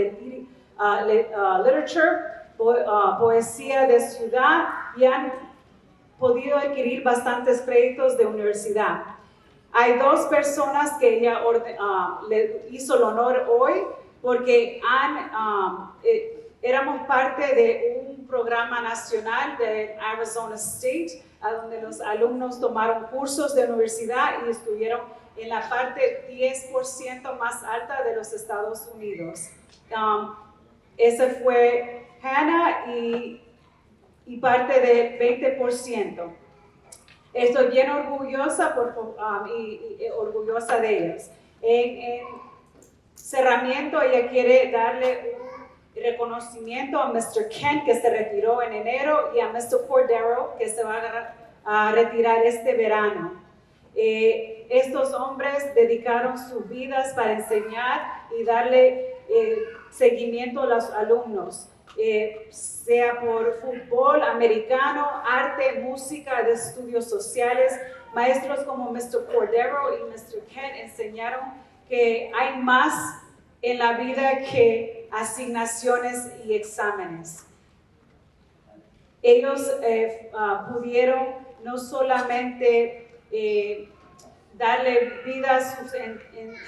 [SPEAKER 3] literature, poesía de ciudad, y han podido adquirir bastantes créditos de universidad. Hay dos personas que ella le hizo el honor hoy porque éramos parte de un programa nacional de Arizona State, a donde los alumnos tomaron cursos de universidad y estuvieron en la parte 10% más alta de los Estados Unidos. Ese fue Hannah y parte de 20%. Estoy bien orgullosa orgullosa de ellos. En cerramiento, ella quiere darle reconocimiento a Mr. Kent, que se retiró en enero, y a Mr. Cordero, que se va a retirar este verano. Estos hombres dedicaron sus vidas para enseñar y darle seguimiento a los alumnos, sea por fútbol americano, arte, música, de estudios sociales. Maestros como Mr. Cordero y Mr. Kent enseñaron que hay más en la vida que asignaciones y exámenes. Ellos pudieron no solamente darle vida a sus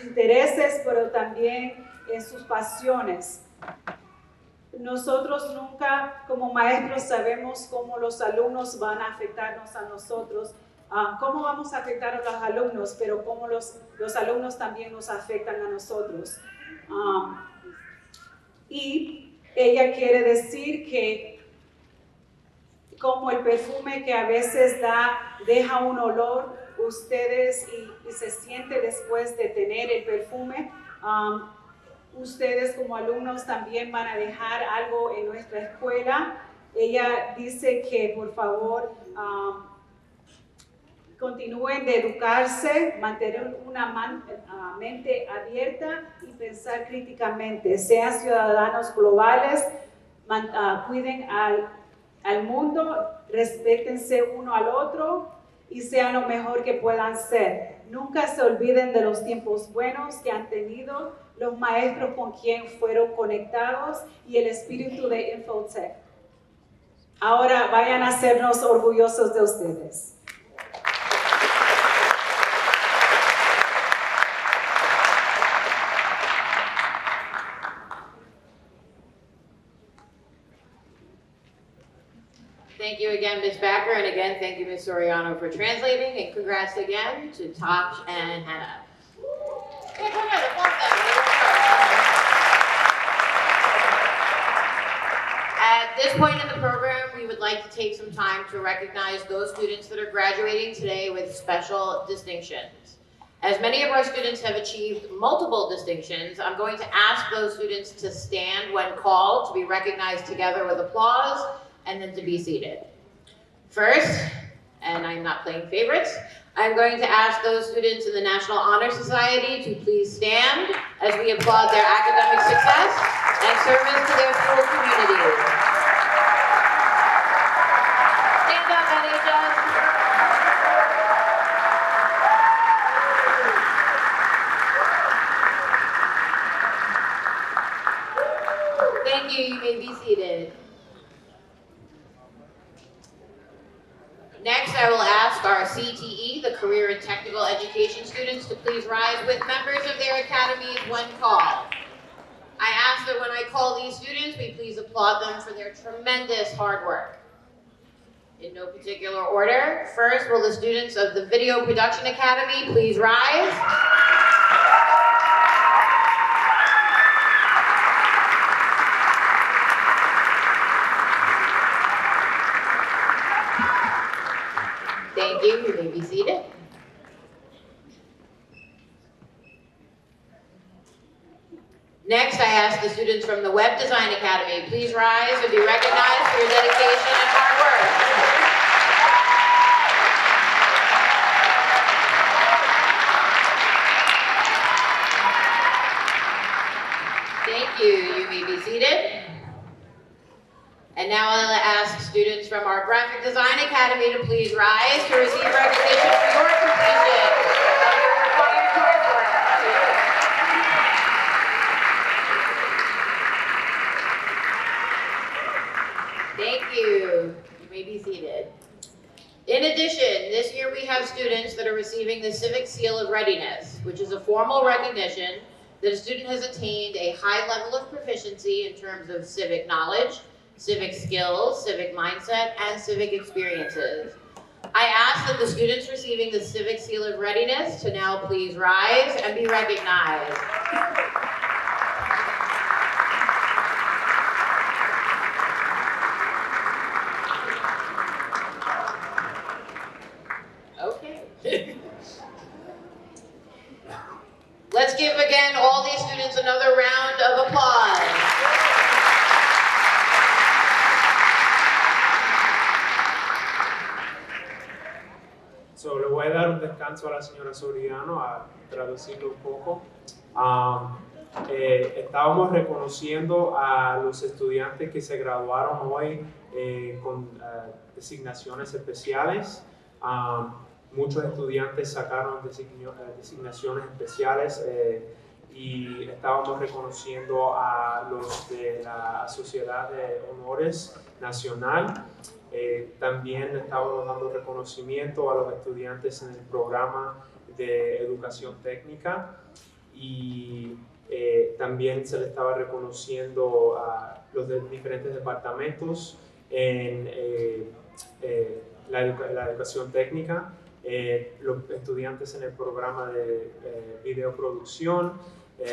[SPEAKER 3] intereses, pero también en sus pasiones. Nosotros nunca como maestros sabemos cómo los alumnos van a afectarnos a nosotros, cómo vamos a afectar a los alumnos, pero cómo los alumnos también nos afectan a nosotros. Y ella quiere decir que como el perfume que a veces deja un olor, ustedes y se siente después de tener el perfume, ustedes como alumnos también van a dejar algo en nuestra escuela. Ella dice que por favor continúen de educarse, mantener una mente abierta y pensar críticamente. Sean ciudadanos globales, cuiden al mundo, respétense uno al otro y sean lo mejor que puedan ser. Nunca se olviden de los tiempos buenos que han tenido, los maestros con quien fueron conectados y el espíritu de Infotech. Ahora vayan a hacernos orgullosos de ustedes.
[SPEAKER 2] Thank you again, Ms. Backer, and again, thank you, Ms. Soriano, for translating, and congrats again to Tosh and Hannah. At this point in the program, we would like to take some time to recognize those students that are graduating today with special distinctions. As many of our students have achieved multiple distinctions, I'm going to ask those students to stand when called to be recognized together with applause, and then to be seated. First, and I'm not playing favorites, I'm going to ask those students in the National Honor Society to please stand as we applaud their academic success and service to their school communities. Stand up, NHS. Thank you, you may be seated. Next, I will ask our CTE, the Career and Technical Education students, to please rise with members of their academies when called. I ask that when I call these students, we please applaud them for their tremendous hard work. In no particular order, first, will the students of the Video Production Academy please rise? Thank you. You may be seated. Next, I ask the students from the Web Design Academy, please rise and be recognized for your dedication and hard work. Thank you. You may be seated. And now I'll ask students from our Graphic Design Academy to please rise to receive recognition for your completion of your required coursework. Thank you. You may be seated. In addition, this year we have students that are receiving the Civic Seal of Readiness, which is a formal recognition that a student has attained a high level of proficiency in terms of civic knowledge, civic skills, civic mindset, and civic experiences. I ask that the students receiving the Civic Seal of Readiness to now please rise and be recognized. Okay. Let's give again all these students another round of applause.
[SPEAKER 14] descanso a la señora Soriano, a traducirlo un poco. Estábamos reconociendo a los estudiantes que se graduaron hoy con designaciones especiales. Muchos estudiantes sacaron designaciones especiales y estábamos reconociendo a los de la Sociedad de Honores Nacional. También estábamos dando reconocimiento a los estudiantes en el programa de educación técnica y también se le estaba reconociendo a los diferentes departamentos en la educación técnica, los estudiantes en el programa de videoproducción,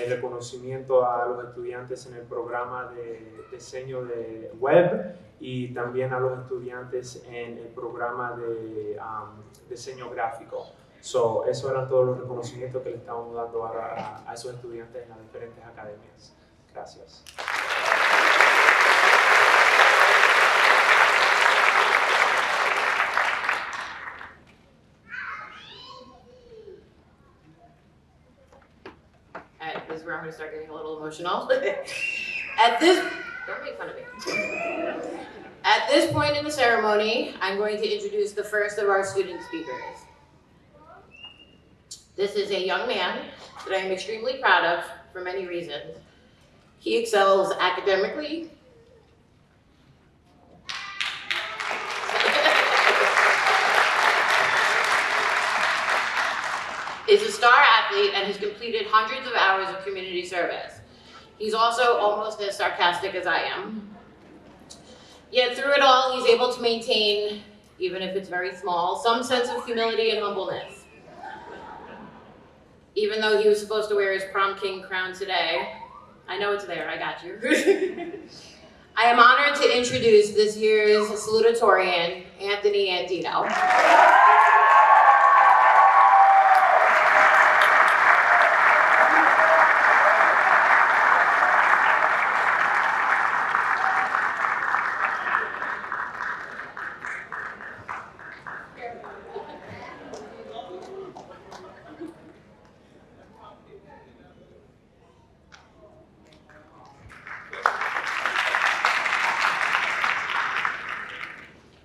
[SPEAKER 14] reconocimiento a los estudiantes en el programa de diseño de web y también a los estudiantes en el programa de diseño gráfico. Esos eran todos los reconocimientos que le estábamos dando a esos estudiantes en las diferentes academias. Gracias.
[SPEAKER 2] Alright, this is where I'm going to start getting a little emotional. Don't make fun of me. At this point in the ceremony, I'm going to introduce the first of our student speakers. This is a young man that I am extremely proud of for many reasons. He excels academically, is a star athlete, and has completed hundreds of hours of community service. He's also almost as sarcastic as I am. Yet through it all, he's able to maintain, even if it's very small, some sense of humility and humbleness. Even though he was supposed to wear his prom king crown today, I know it's there, I got you. I am honored to introduce this year's salutatorian, Anthony Andino.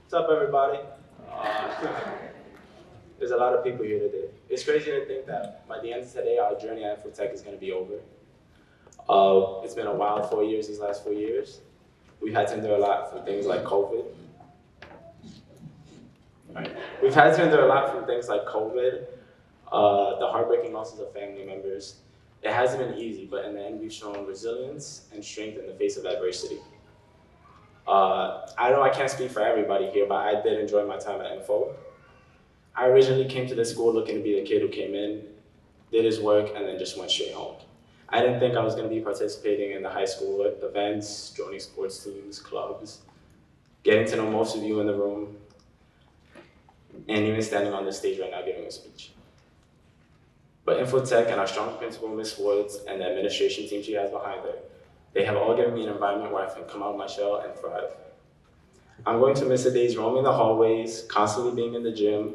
[SPEAKER 15] What's up, everybody? There's a lot of people here today. It's crazy to think that by the end of today, our journey at ITHS is going to be over. It's been a wild 4 years, these last 4 years. We've had to endure a lot from things like COVID. We've had to endure a lot from things like COVID, the heartbreaking losses of family members. It hasn't been easy, but in the end, we've shown resilience and strength in the face of adversity. I know I can't speak for everybody here, but I did enjoy my time at Info. I originally came to this school looking to be the kid who came in, did his work, and then just went straight home. I didn't think I was going to be participating in the high school events, joining sports teams, clubs, getting to know most of you in the room, and even standing on this stage right now giving a speech. But Infotech and our strong principal, Ms. Woods, and the administration team she has behind her, they have all given me an environment where I can come out of my shell and thrive. I'm going to miss the days roaming the hallways, constantly being in the gym,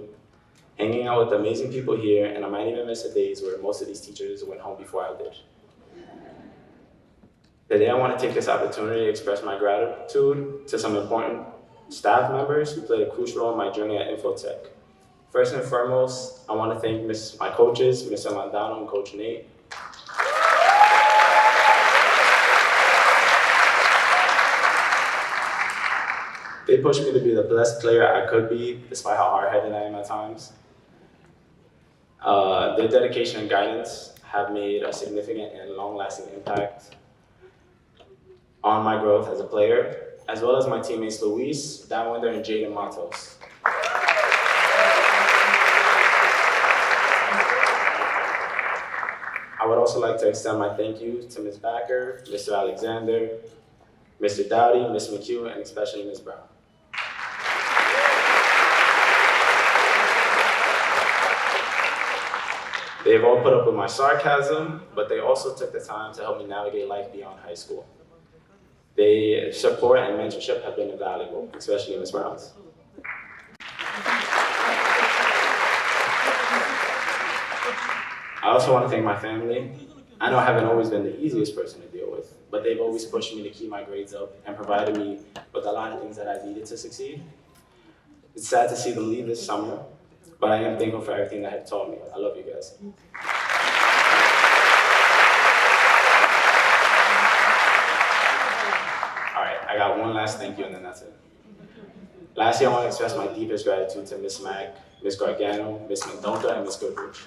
[SPEAKER 15] hanging out with amazing people here, and I might even miss the days where most of these teachers went home before I did. Today I want to take this opportunity to express my gratitude to some important staff members who played a crucial role in my journey at Infotech. First and foremost, I want to thank my coaches, Mr. Landano and Coach Nate. They pushed me to be the best player I could be, despite how hard-headed I am at times. Their dedication and guidance have made a significant and long-lasting impact on my growth as a player, as well as my teammates Luis, Dalwinder, and Jaden Matos. I would also like to extend my thank you to Ms. Backer, Mr. Alexander, Mr. Dowdy, Ms. McHugh, and especially Ms. Brown. They've all put up with my sarcasm, but they also took the time to help me navigate life beyond high school. Their support and mentorship have been invaluable, especially Ms. Brown's. I also want to thank my family. I know I haven't always been the easiest person to deal with, but they've always pushed me to keep my grades up and provided me with a lot of things that I needed to succeed. It's sad to see them leave this summer, but I am thankful for everything that have taught me. I love you guys. All right, I got one last thank you and then that's it. Lastly, I want to express my deepest gratitude to Miss Mack, Miss Gargano, Miss Mendonca, and Miss Goodrich.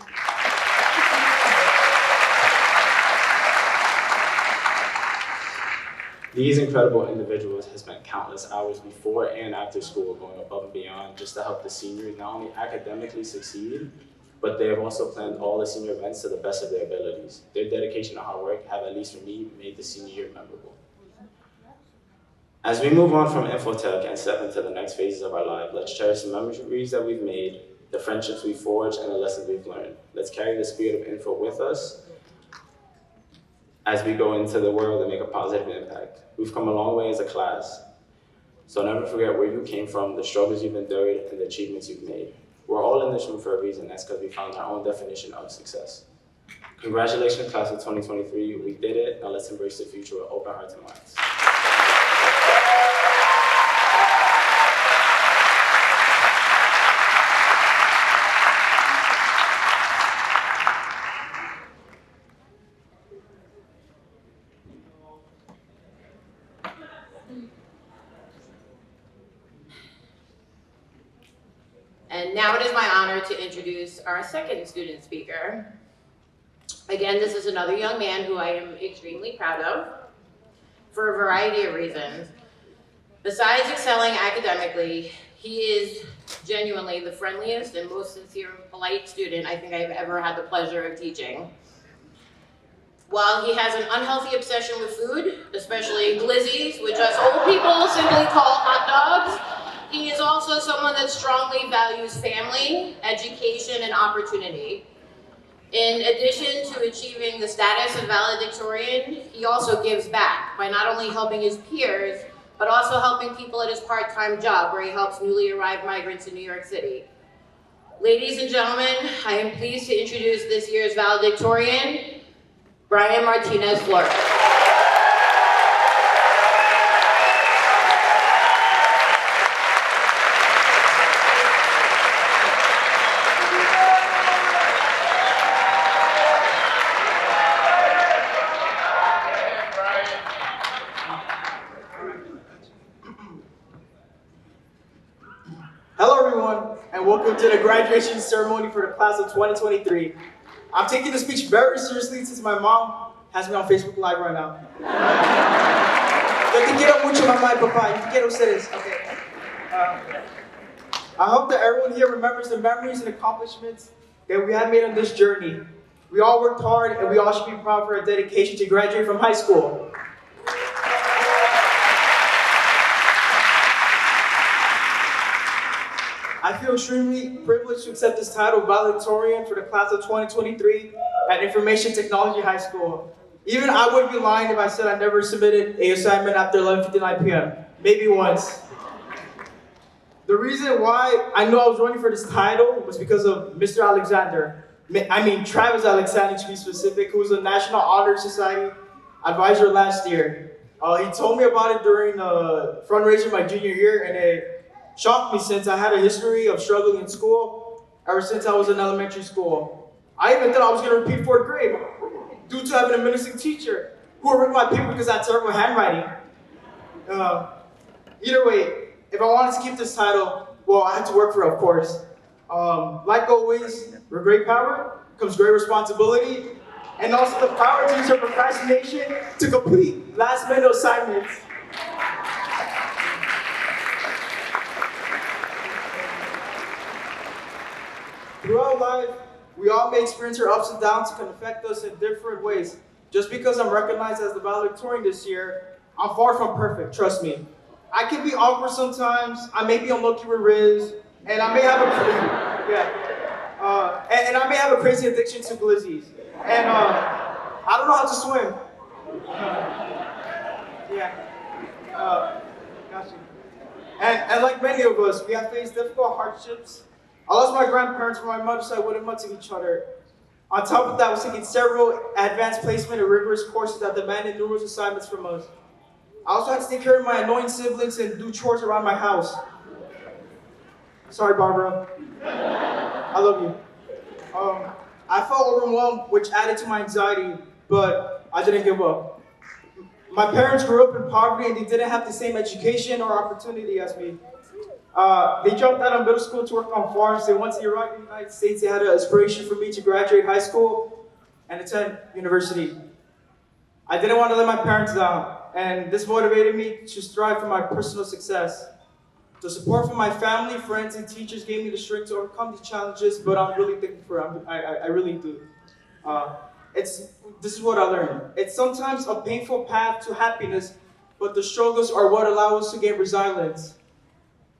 [SPEAKER 15] These incredible individuals have spent countless hours before and after school going above and beyond just to help the seniors not only academically succeed, but they have also planned all the senior events to the best of their abilities. Their dedication and hard work have, at least for me, made the senior year memorable. As we move on from Infotech and step into the next phases of our life, let's cherish the memories that we've made, the friendships we've forged, and the lessons we've learned. Let's carry the spirit of info with us as we go into the world and make a positive impact. We've come a long way as a class, so never forget where you came from, the struggles you've endured, and the achievements you've made. We're all in this room for a reason. That's because we found our own definition of success. Congratulations, class of 2023. We did it. Now let's embrace the future with open hearts and minds.
[SPEAKER 2] And now it is my honor to introduce our second student speaker. Again, this is another young man who I am extremely proud of for a variety of reasons. Besides excelling academically, he is genuinely the friendliest and most sincere and polite student I think I've ever had the pleasure of teaching. While he has an unhealthy obsession with food, especially glizzies, which us old people simply call hot dogs, he is also someone that strongly values family, education, and opportunity. In addition to achieving the status of valedictorian, he also gives back by not only helping his peers, but also helping people at his part-time job where he helps newly arrived migrants in New York City. Ladies and gentlemen, I am pleased to introduce this year's valedictorian, Brian Martinez Flores.
[SPEAKER 16] Hello everyone, and welcome to the graduation ceremony for the class of 2023. I'm taking this speech very seriously since my mom has me on Facebook Live right now. Yo te quiero mucho, mamá y papá. Yo te quiero ustedes. Okay. I hope that everyone here remembers the memories and accomplishments that we have made on this journey. We all worked hard, and we all should be proud for our dedication to graduate from high school. I feel extremely privileged to accept this title of valedictorian for the class of 2023 at Information Technology High School. Even I would be lying if I said I never submitted an assignment after 11:59 p.m. Maybe once. The reason why I know I was running for this title was because of Mr. Alexander. Travis Alexander to be specific, who was a National Honor Society advisor last year. He told me about it during a fundraiser my junior year, and it shocked me since I had a history of struggling in school ever since I was in elementary school. I even thought I was going to repeat 4th grade due to having a menacing teacher who would rip my paper because I had terrible handwriting. Either way, if I wanted to keep this title, well, I had to work for it, of course. Like always, with great power comes great responsibility, and also the power to use your procrastination to complete last-minute assignments. Throughout life, we all may experience our ups and downs that can affect us in different ways. Just because I'm recognized as the valedictorian this year, I'm far from perfect, trust me. I can be awkward sometimes, I may be unlucky with Riz, and I may have I may have a crazy addiction to glizzies. And I don't know how to swim. Got you. And like many of us, we have faced difficult hardships. I lost my grandparents from my mother's side within months of each other. On top of that, I was taking several advanced placement and rigorous courses that demanded numerous assignments from us. I also had to take care of my annoying siblings and do chores around my house. Sorry, Barbara. I love you. I felt overwhelmed, which added to my anxiety, but I didn't give up. My parents grew up in poverty and they didn't have the same education or opportunity as me. They dropped out of middle school to work on farms, and once they arrived in the United States, they had an aspiration for me to graduate high school and attend university. I didn't want to let my parents down, and this motivated me to strive for my personal success. The support from my family, friends, and teachers gave me the strength to overcome these challenges, but I'm really thankful for it. I really do. This is what I learned. It's sometimes a painful path to happiness, but the struggles are what allow us to gain resilience.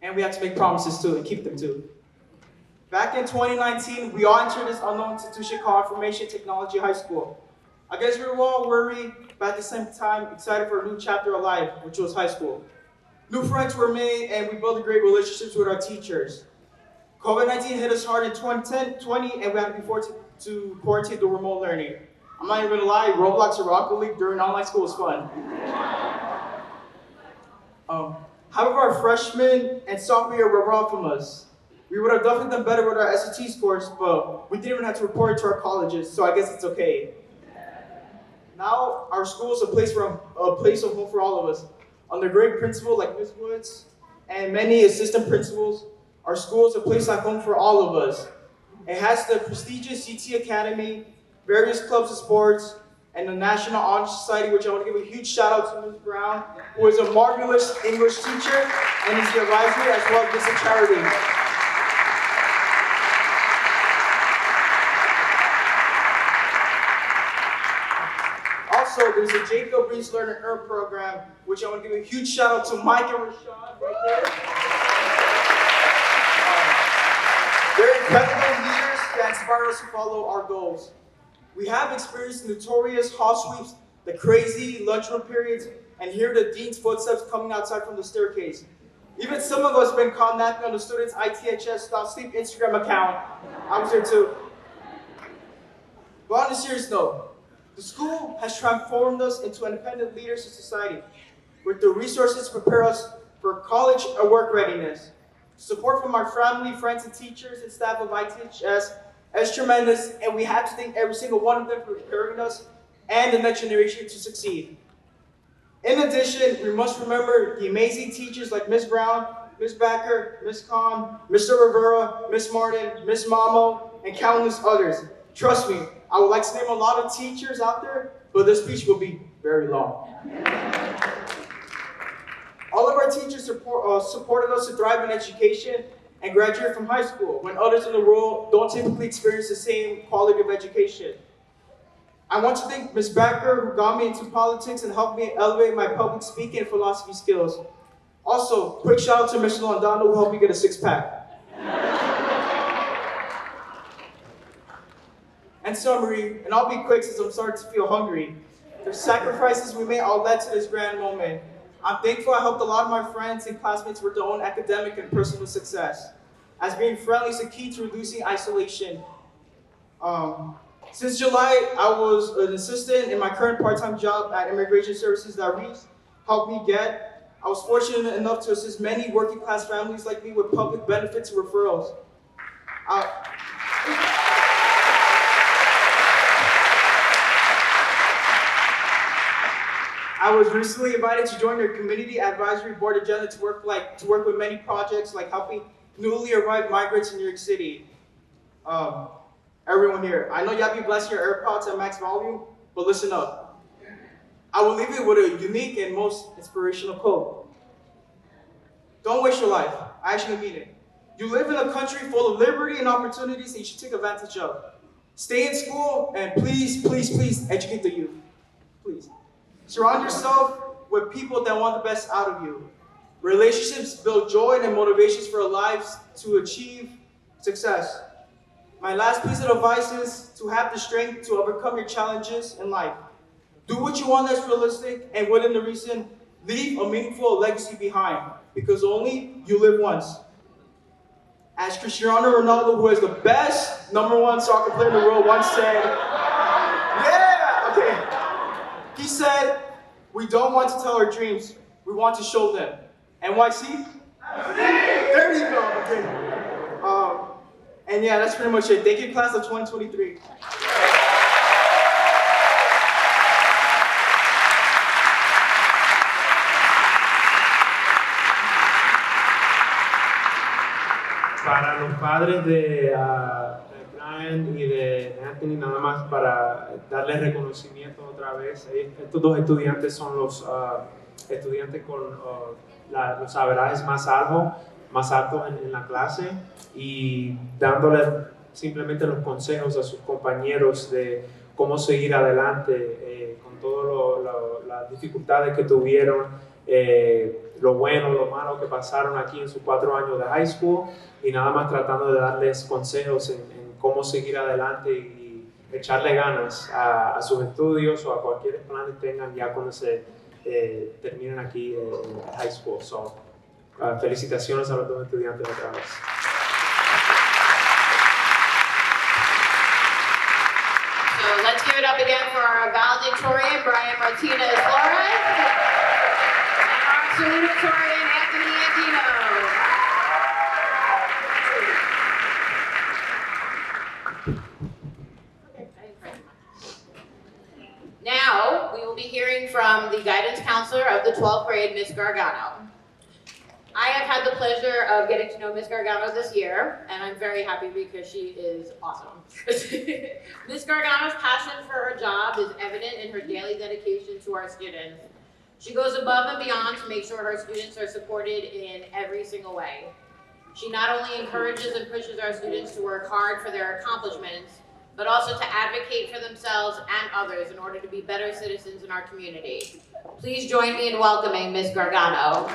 [SPEAKER 16] And we have to make promises too, and keep them too. Back in 2019, we all entered this unknown institution called Information Technology High School. I guess we were all worried, but at the same time excited for a new chapter of life, which was high school. New friends were made, and we built great relationships with our teachers. COVID-19 hit us hard in 2020, and we had to be forced to quarantine through remote learning. I'm not even gonna lie, Roblox or Rocket League during online school was fun. However, our freshman and sophomore year were rough from us. We would have definitely done better with our SAT scores, but we didn't even have to report it to our colleges, so I guess it's okay. Now, our school is a place of home for all of us. Under great principals like Ms. Woods and many assistant principals, our school is a place like home for all of us. It has the prestigious CT Academy, various clubs of sports, and the National Honor Society, which I want to give a huge shout out to Ms. Brown, who is a marvelous English teacher and is the advisor as well as Mr. Charity. Also, there's a Jacob Reese Learn and Earn program, which I want to give a huge shout out to Mike and Rashawn right there. They're incredible leaders that inspire us to follow our goals. We have experienced the notorious hall sweeps, the crazy lunchroom periods, and hear the dean's footsteps coming outside from the staircase. Even some of us have been caught napping on the students' ITHS Sleep Instagram account. I was there too. But on a serious note, the school has transformed us into independent leaders in society, with the resources to prepare us for college or work readiness. Support from our family, friends, and teachers and staff of ITHS is tremendous, and we have to thank every single one of them for preparing us and the next generation to succeed. In addition, we must remember the amazing teachers like Ms. Brown, Ms. Backer, Ms. Khan, Mr. Rivera, Ms. Martin, Ms. Mamo, and countless others. Trust me, I would like to name a lot of teachers out there, but this speech will be very long. All of our teachers supported us to thrive in education and graduate from high school when others in the world don't typically experience the same quality of education. I want to thank Ms. Backer, who got me into politics and helped me elevate my public speaking and philosophy skills. Also, quick shout out to Mr. Londano, who helped me get a six-pack. In summary, and I'll be quick since I'm starting to feel hungry, the sacrifices we made all led to this grand moment. I'm thankful I helped a lot of my friends and classmates with their own academic and personal success, as being friendly is a key to reducing isolation. Since July, I was an assistant in my current part-time job at Immigration Services that Reese helped me get. I was fortunate enough to assist many working class families like me with public benefits and referrals. I was recently invited to join their community advisory board agenda to work with many projects like helping newly arrived migrants in New York City. Everyone here, I know y'all be blessing your AirPods at max volume, but listen up. I will leave you with a unique and most inspirational quote. Don't waste your life. I actually mean it. You live in a country full of liberty and opportunities that you should take advantage of. Stay in school and please, please, please educate the youth. Please. Surround yourself with people that want the best out of you. Relationships build joy and motivations for our lives to achieve success. My last piece of advice is to have the strength to overcome your challenges in life. Do what you want that's realistic, and within the reason, leave a meaningful legacy behind, because only you live once. As Cristiano Ronaldo, who is the best #1 soccer player in the world, once said, yeah, okay. He said, we don't want to tell our dreams, we want to show them. NYC? There you go, okay. And yeah, that's pretty much it. Thank you, class of 2023.
[SPEAKER 14] Para los padres de Brian y de Anthony, nada más para darles reconocimiento otra vez. Estos dos estudiantes son los estudiantes con los averajes más altos en la clase, y dándoles simplemente los consejos a sus compañeros de cómo seguir adelante con todas las dificultades que tuvieron, lo bueno, lo malo que pasaron aquí en sus 4 años de high school, y nada más tratando de darles consejos en cómo seguir adelante y echarle ganas a sus estudios o a cualquier plan que tengan ya cuando se terminen aquí en high school. So, felicitaciones a los dos estudiantes otra vez.
[SPEAKER 2] So let's give it up again for our valedictorian, Brian Martinez Flores, and our salutatorian, Anthony Andino. Now, we will be hearing from the guidance counselor of the 12th grade, Ms. Gargano. I have had the pleasure of getting to know Ms. Gargano this year, and I'm very happy because she is awesome. Ms. Gargano's passion for her job is evident in her daily dedication to our students. She goes above and beyond to make sure her students are supported in every single way. She not only encourages and pushes our students to work hard for their accomplishments, but also to advocate for themselves and others in order to be better citizens in our community. Please join me in welcoming Ms. Gargano.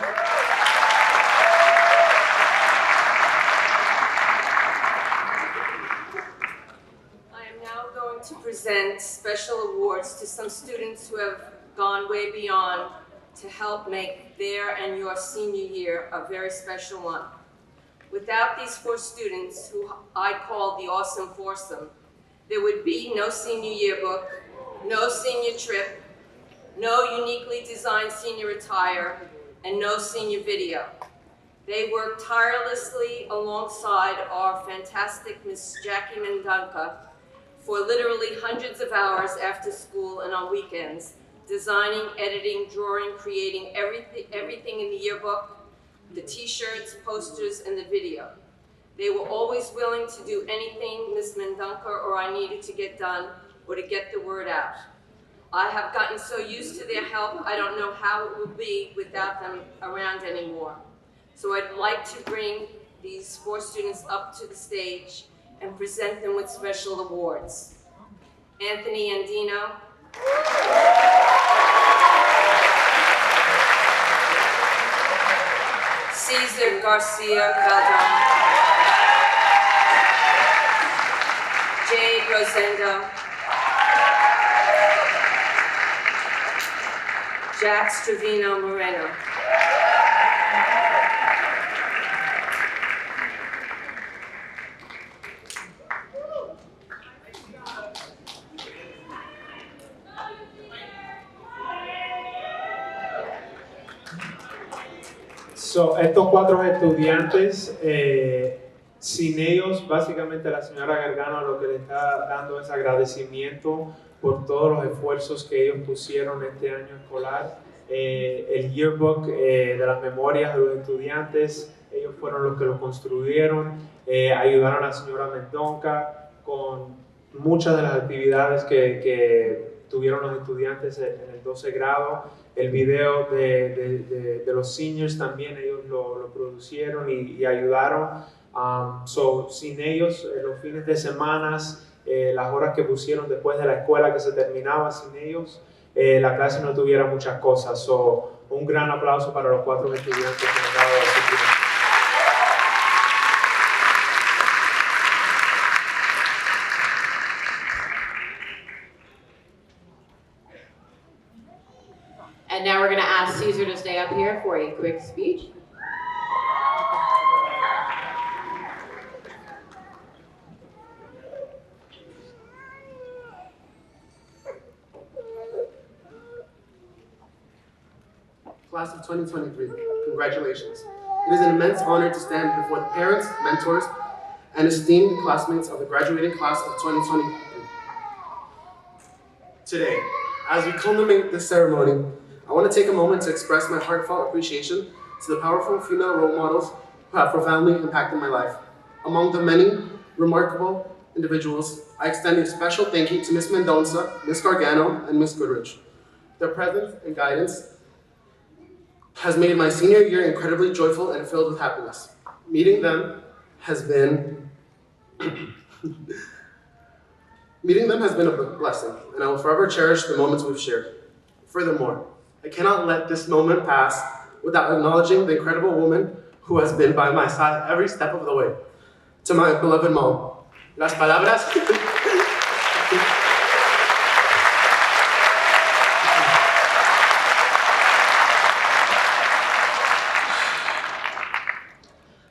[SPEAKER 6] To present special awards to some students who have gone way beyond to help make their and your senior year a very special one. Without these 4 students, who I call the awesome foursome, there would be no senior yearbook, no senior trip, no uniquely designed senior attire, and no senior video. They worked tirelessly alongside our fantastic Miss Jackie Mendonca for literally hundreds of hours after school and on weekends, designing, editing, drawing, creating everything in the yearbook, the t-shirts, posters, and the video. They were always willing to do anything Miss Mendonca or I needed to get done or to get the word out. I have gotten so used to their help, I don't know how it would be without them around anymore. So I'd like to bring these 4 students up to the stage and present them with special awards. Anthony Andino. Cesar Garcia Calderon. Jade Rosendo. Jax Trevino Moreno.
[SPEAKER 14] So, estos 4 estudiantes, sin ellos, básicamente la señora Gargano lo que le está dando es agradecimiento por todos los esfuerzos que ellos pusieron este año escolar. El yearbook de las memorias de los estudiantes, ellos fueron los que lo construyeron, ayudaron a la señora Mendonca con muchas de las actividades que tuvieron los estudiantes en el 12 grado. El video de los seniors también ellos lo producieron y ayudaron. Sin ellos, los fines de semana, las horas que pusieron después de la escuela que se terminaba, sin ellos, la clase no tuviera muchas cosas. Un gran aplauso para los 4 estudiantes que han dado ese tiempo.
[SPEAKER 2] And now we're going to ask Cesar to stay up here for a quick speech.
[SPEAKER 17] Class of 2023, congratulations. It is an immense honor to stand before the parents, mentors, and esteemed classmates of the graduating class of 2023. Today, as we culminate this ceremony, I want to take a moment to express my heartfelt appreciation to the powerful female role models who have profoundly impacted my life. Among the many remarkable individuals, I extend a special thank you to Ms. Mendonça, Ms. Gargano, and Ms. Goodrich. Their presence and guidance has made my senior year incredibly joyful and filled with happiness. Meeting them has been a blessing, and I will forever cherish the moments we've shared. Furthermore, I cannot let this moment pass without acknowledging the incredible woman who has been by my side every step of the way. To my beloved mom, las palabras.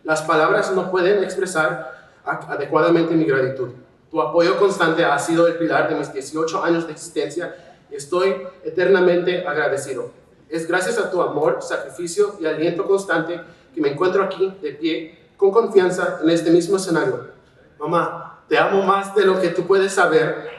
[SPEAKER 17] Las palabras no pueden expresar adecuadamente mi gratitud. Tu apoyo constante ha sido el pilar de mis 18 años de existencia y estoy eternamente agradecido. Es gracias a tu amor, sacrificio y aliento constante que me encuentro aquí de pie, con confianza en este mismo escenario. Mamá, te amo más de lo que tú puedes saber.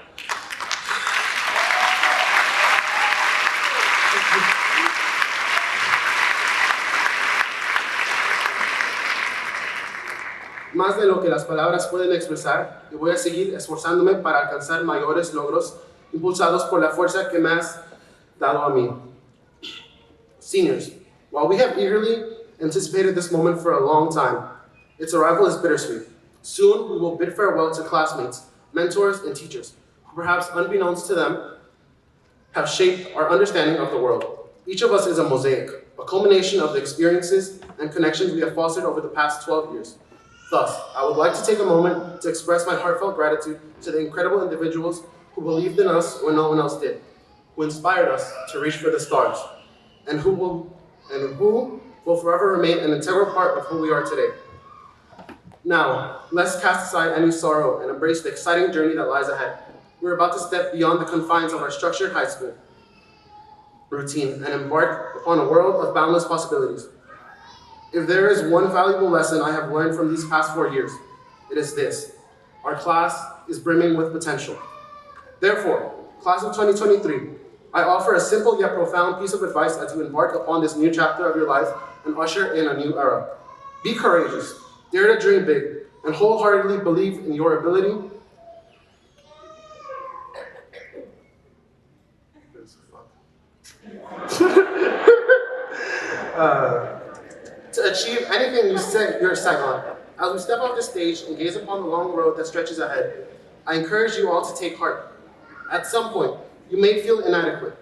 [SPEAKER 17] Más de lo que las palabras pueden expresar, y voy a seguir esforzándome para alcanzar mayores logros, impulsados por la fuerza que me has dado a mí. Seniors, while we have eagerly anticipated this moment for a long time, its arrival is bittersweet. Soon, we will bid farewell to classmates, mentors, and teachers, who perhaps unbeknownst to them, have shaped our understanding of the world. Each of us is a mosaic, a culmination of the experiences and connections we have fostered over the past 12 years. Thus, I would like to take a moment to express my heartfelt gratitude to the incredible individuals who believed in us when no one else did, who inspired us to reach for the stars, and who will forever remain an integral part of who we are today. Now, let's cast aside any sorrow and embrace the exciting journey that lies ahead. We're about to step beyond the confines of our structured high school routine and embark upon a world of boundless possibilities. If there is one valuable lesson I have learned from these past 4 years, it is this: our class is brimming with potential. Therefore, class of 2023, I offer a simple yet profound piece of advice as you embark upon this new chapter of your life and usher in a new era. Be courageous, dare to dream big, and wholeheartedly believe in your ability to achieve anything you set your sight on. As we step off the stage and gaze upon the long road that stretches ahead, I encourage you all to take heart. At some point, you may feel inadequate.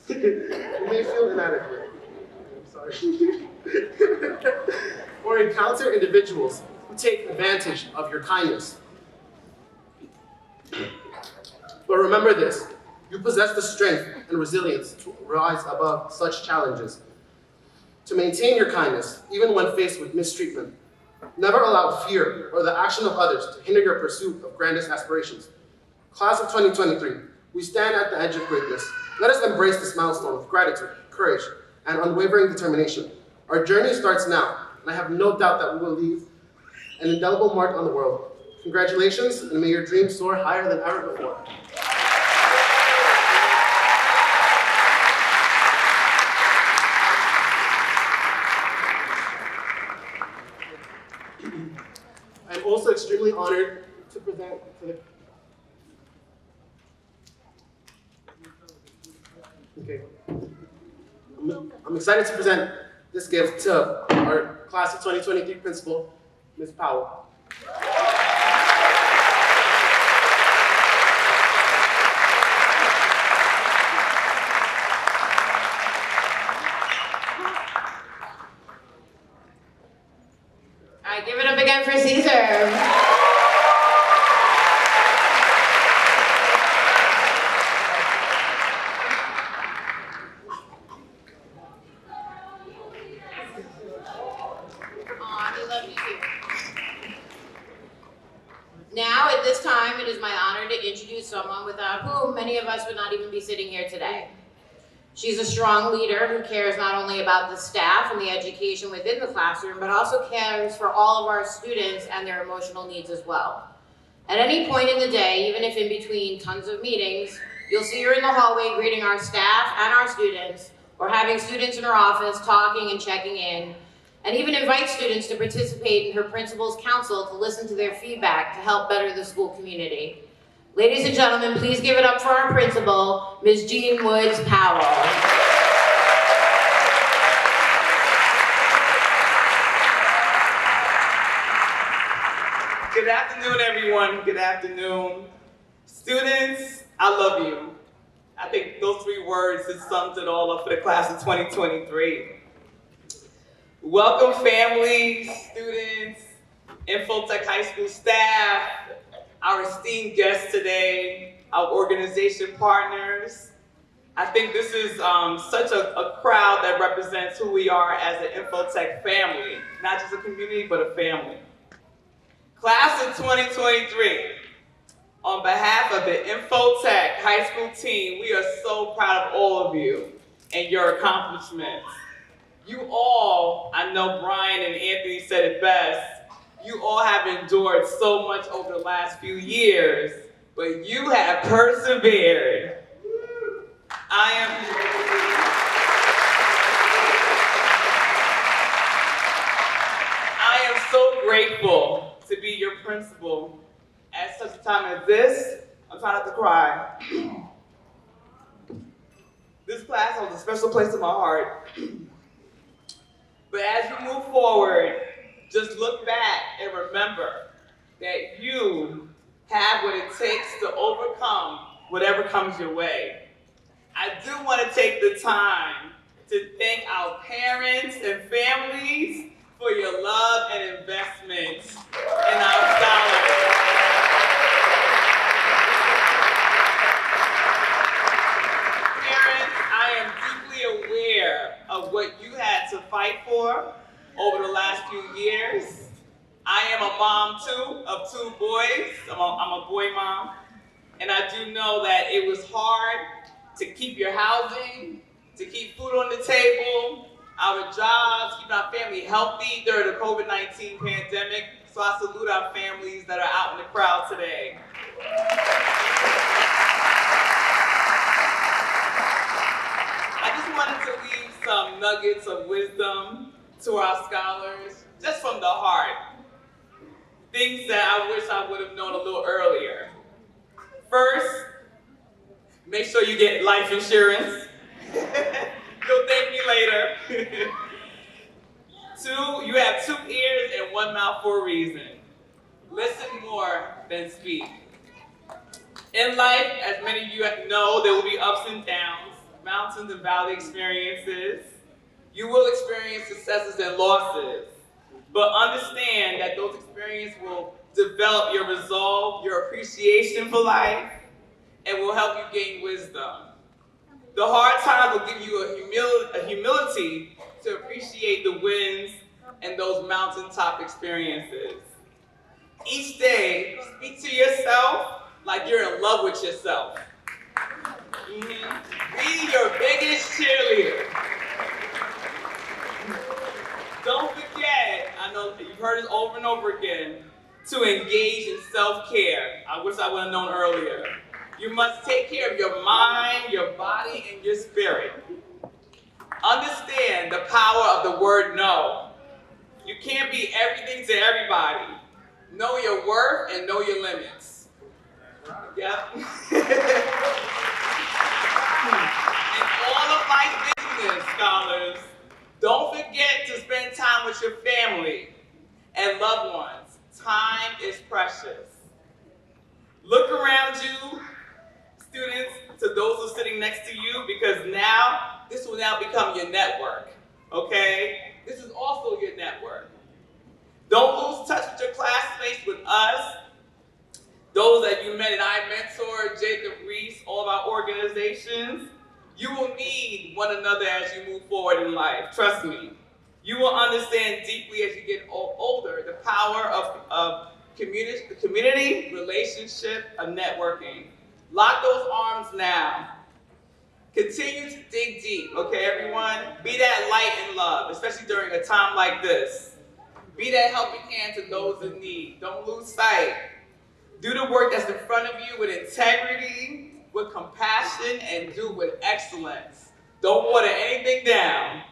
[SPEAKER 17] You may feel inadequate. I'm sorry. Or encounter individuals who take advantage of your kindness. But remember this: you possess the strength and resilience to rise above such challenges. To maintain your kindness, even when faced with mistreatment. Never allow fear or the action of others to hinder your pursuit of grandest aspirations. Class of 2023, we stand at the edge of greatness. Let us embrace this milestone with gratitude, courage, and unwavering determination. Our journey starts now, and I have no doubt that we will leave an indelible mark on the world. Congratulations, and may your dreams soar higher than ever before. I'm also extremely honored to present to the... Okay. I'm excited to present this gift to our class of 2023 principal, Ms. Powell.
[SPEAKER 2] All right, give it up again for Caesar. Now, at this time, it is my honor to introduce someone without whom many of us would not even be sitting here today. She's a strong leader who cares not only about the staff and the education within the classroom, but also cares for all of our students and their emotional needs as well. At any point in the day, even if in between tons of meetings, you'll see her in the hallway greeting our staff and our students, or having students in her office talking and checking in, and even invite students to participate in her principal's council to listen to their feedback to help better the school community. Ladies and gentlemen, please give it up for our principal, Ms. Jean Woods Powell.
[SPEAKER 18] Good afternoon, everyone. Good afternoon. Students, I love you. I think those 3 words just sums it all up for the class of 2023. Welcome families, students, Infotech High School staff, our esteemed guests today, our organization partners. I think this is such a crowd that represents who we are as an Infotech family, not just a community, but a family. Class of 2023, on behalf of the Infotech High School team, we are so proud of all of you and your accomplishments. You all, I know Brian and Anthony said it best, you all have endured so much over the last few years, but you have persevered. I am so grateful to be your principal at such a time as this. I'm trying not to cry. This class holds a special place in my heart. But as you move forward, just look back and remember that you have what it takes to overcome whatever comes your way. I do want to take the time to thank our parents and families for your love and investment in our scholars. Parents, I am deeply aware of what you had to fight for over the last few years. I am a mom too, of 2 boys. I'm a boy mom. And I do know that it was hard to keep your housing, to keep food on the table, our jobs, keep our family healthy during the COVID-19 pandemic. So I salute our families that are out in the crowd today. I just wanted to leave some nuggets of wisdom to our scholars, just from the heart. Things that I wish I would have known a little earlier. First, make sure you get life insurance. You'll thank me later. 2, you have 2 ears and 1 mouth for a reason. Listen more than speak. In life, as many of you know, there will be ups and downs, mountains and valley experiences. You will experience successes and losses, but understand that those experiences will develop your resolve, your appreciation for life, and will help you gain wisdom. The hard times will give you a humility to appreciate the wins and those mountaintop experiences. Each day, speak to yourself like you're in love with yourself. Be your biggest cheerleader. Don't forget, I know you've heard this over and over again, to engage in self-care. I wish I would have known earlier. You must take care of your mind, your body, and your spirit. Understand the power of the word no. You can't be everything to everybody. Know your worth and know your limits. Yep. In all of life business, scholars, don't forget to spend time with your family and loved ones. Time is precious. Look around you, students, to those who are sitting next to you, because this will now become your network, okay? This is also your network. Don't lose touch with your classmates, with us, those that you met at iMentor, Jacob Reese, all of our organizations. You will need one another as you move forward in life, trust me. You will understand deeply as you get older the power of community, relationship, of networking. Lock those arms now. Continue to dig deep, okay, everyone? Be that light and love, especially during a time like this. Be that helping hand to those in need. Don't lose sight. Do the work that's in front of you with integrity, with compassion, and do with excellence. Don't water anything down.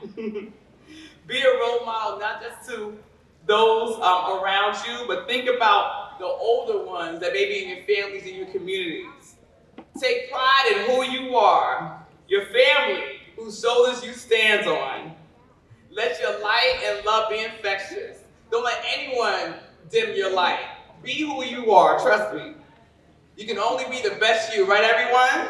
[SPEAKER 18] Be a role model, not just to those around you, but think about the older ones that may be in your families and your communities. Take pride in who you are, your family, whose shoulders you stand on. Let your light and love be infectious. Don't let anyone dim your light. Be who you are, trust me. You can only be the best you, right everyone?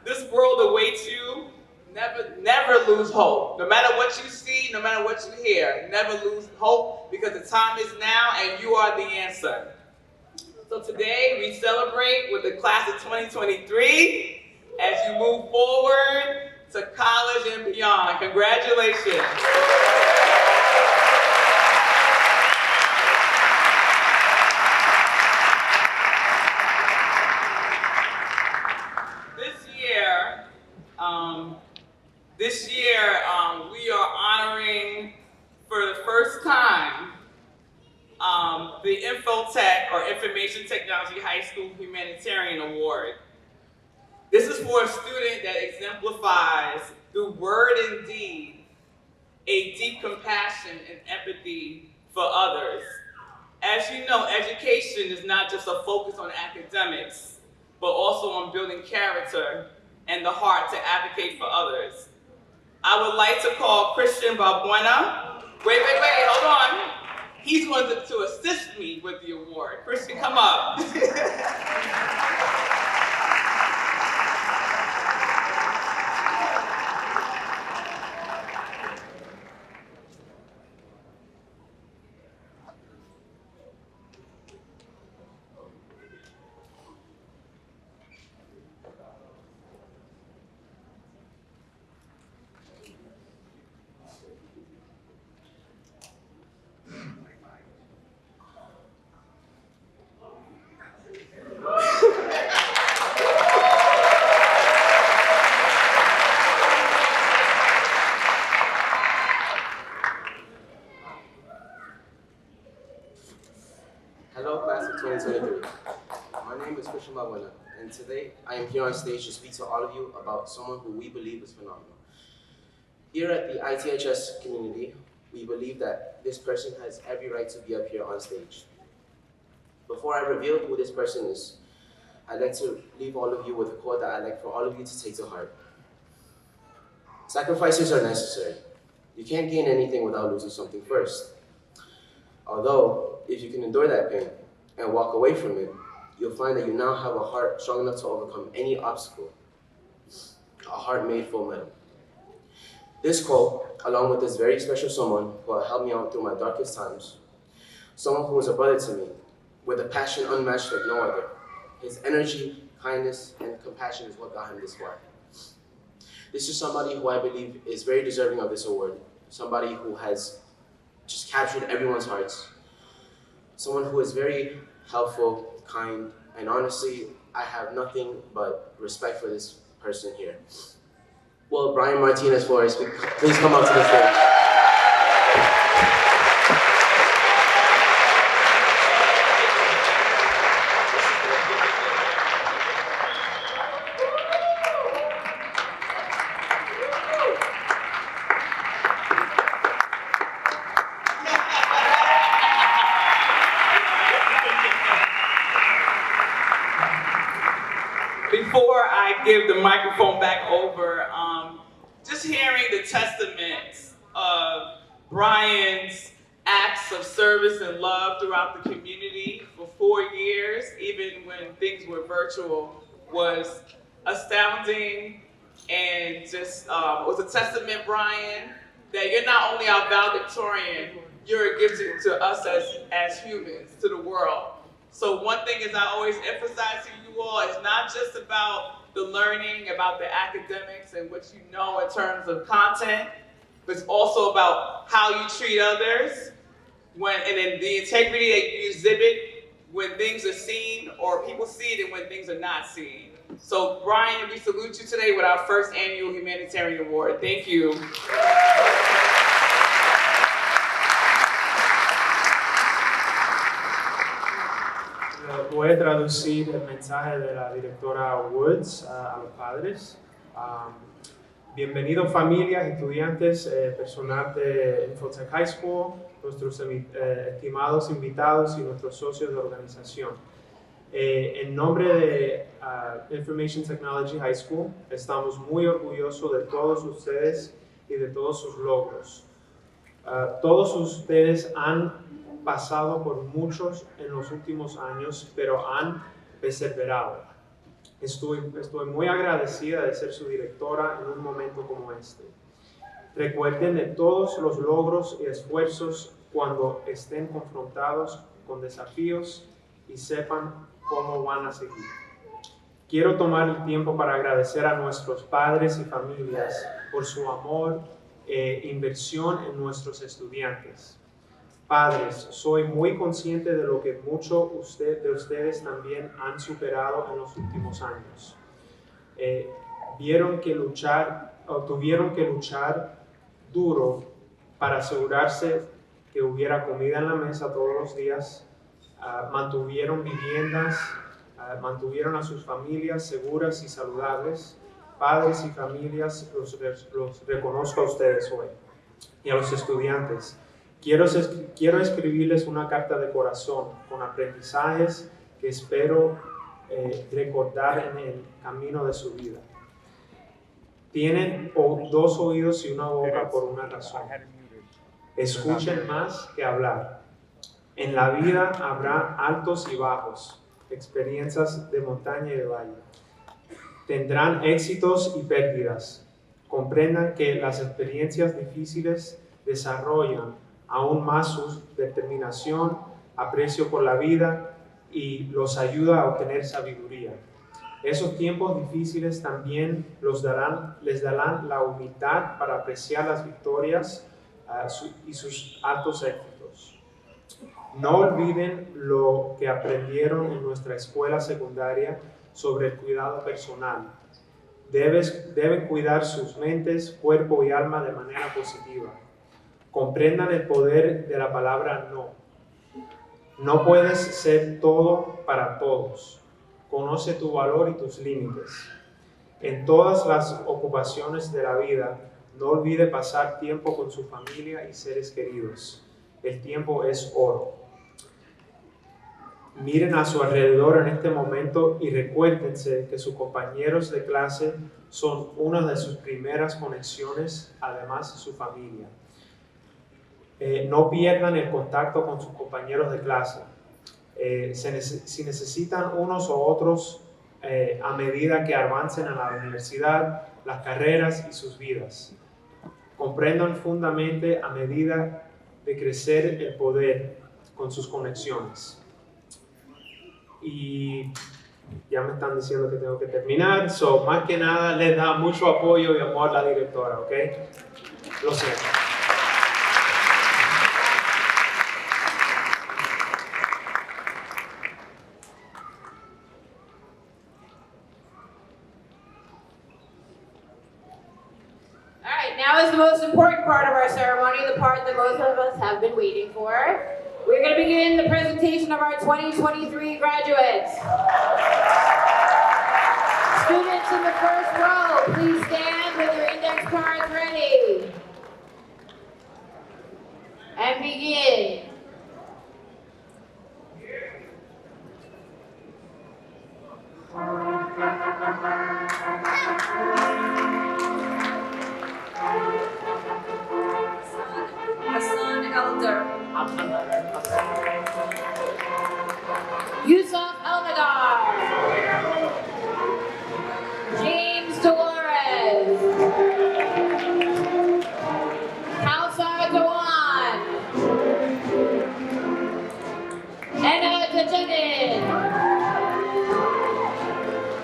[SPEAKER 18] This world awaits you. Never lose hope. No matter what you see, no matter what you hear, never lose hope because the time is now and you are the answer. So today we celebrate with the class of 2023 as you move forward to college and beyond. Congratulations. This year, we are honoring for the first time the Infotech or Information Technology High School Humanitarian Award. This is for a student that exemplifies through word and deed a deep compassion and empathy for others. As you know, education is not just a focus on academics, but also on building character and the heart to advocate for others. I would like to call Christian Balbuena. Wait, hold on. He's going to assist me with the award. Christian, come up.
[SPEAKER 17] Hello, class of 2023. My name is Christian Balbuena, and today I am here on stage to speak to all of you about someone who we believe is phenomenal. Here at the ITHS community, we believe that this person has every right to be up here on stage. Before I reveal who this person is, I'd like to leave all of you with a quote that I'd like for all of you to take to heart. Sacrifices are necessary. You can't gain anything without losing something first. Although, if you can endure that pain and walk away from it, you'll find that you now have a heart strong enough to overcome any obstacle. A heart made full metal. This quote, along with this very special someone who helped me out through my darkest times, someone who was a brother to me, with a passion unmatched like no other. His energy, kindness, and compassion is what got him this far. This is somebody who I believe is very deserving of this award. Somebody who has just captured everyone's hearts. Someone who is very helpful, kind, and honestly, I have nothing but respect for this person here. Well, Brian Martinez Flores, please come up to the stage.
[SPEAKER 18] Before I give the microphone back over, just hearing the testaments of Brian's acts of service and love throughout the community for 4 years, even when things were virtual, was astounding and just was a testament, Brian, that you're not only our valedictorian, you're a gift to us as humans, to the world. So one thing is I always emphasize to you all, it's not just about the learning, about the academics and what you know in terms of content, but it's also about how you treat others, and then the integrity that you exhibit when things are seen or people see it and when things are not seen. So Brian, we salute you today with our first annual humanitarian award. Thank you.
[SPEAKER 14] Voy a traducir el mensaje de la directora Woods a los padres. Bienvenidos familias, estudiantes, personal de Infotech High School, nuestros estimados invitados y nuestros socios de organización. En nombre de Information Technology High School, estamos muy orgullosos de todos ustedes y de todos sus logros. Todos ustedes han pasado por muchos en los últimos años, pero han perseverado. Estoy muy agradecida de ser su directora en un momento como este. Recuerden de todos los logros y esfuerzos cuando estén confrontados con desafíos y sepan cómo van a seguir. Quiero tomar el tiempo para agradecer a nuestros padres y familias por su amor e inversión en nuestros estudiantes. Padres, soy muy consciente de lo que muchos de ustedes también han superado en los últimos años. Tuvieron que luchar duro para asegurarse que hubiera comida en la mesa todos los días, mantuvieron viviendas, mantuvieron a sus familias seguras y saludables. Padres y familias, los reconozco a ustedes hoy. Y a los estudiantes, quiero escribirles una carta de corazón con aprendizajes que espero recordar en el camino de su vida. Tienen dos oídos y una boca por una razón. Escuchen más que hablar. En la vida habrá altos y bajos, experiencias de montaña y de valle. Tendrán éxitos y pérdidas. Comprendan que las experiencias difíciles desarrollan aún más su determinación, aprecio por la vida y los ayuda a obtener sabiduría. Esos tiempos difíciles también les darán la humildad para apreciar las victorias y sus altos éxitos. No olviden lo que aprendieron en nuestra escuela secundaria sobre el cuidado personal. Deben cuidar sus mentes, cuerpo y alma de manera positiva. Comprendan el poder de la palabra no. No puedes ser todo para todos. Conoce tu valor y tus límites. En todas las ocupaciones de la vida, no olvide pasar tiempo con su familia y seres queridos. El tiempo es oro. Miren a su alrededor en este momento y recuérdense que sus compañeros de clase son una de sus primeras conexiones, además de su familia. No pierdan el contacto con sus compañeros de clase. Si necesitan unos o otros a medida que avancen a la universidad, las carreras y sus vidas. Comprendan fundamentalmente a medida de crecer el poder con sus conexiones. Y ya me están diciendo que tengo que terminar, más que nada les da mucho apoyo y amor a la directora, ¿ok? Lo siento.
[SPEAKER 2] All right, now is the most important part of our ceremony, the part that most of us have been waiting for. We're going to begin the presentation of our 2023 graduates. Students in the first row, please stand with your index cards ready. And begin.
[SPEAKER 6] Hassan Elder.
[SPEAKER 2] Yusuf Elnagar. James Dolores. Kausar Dewan. Enna Dejenin.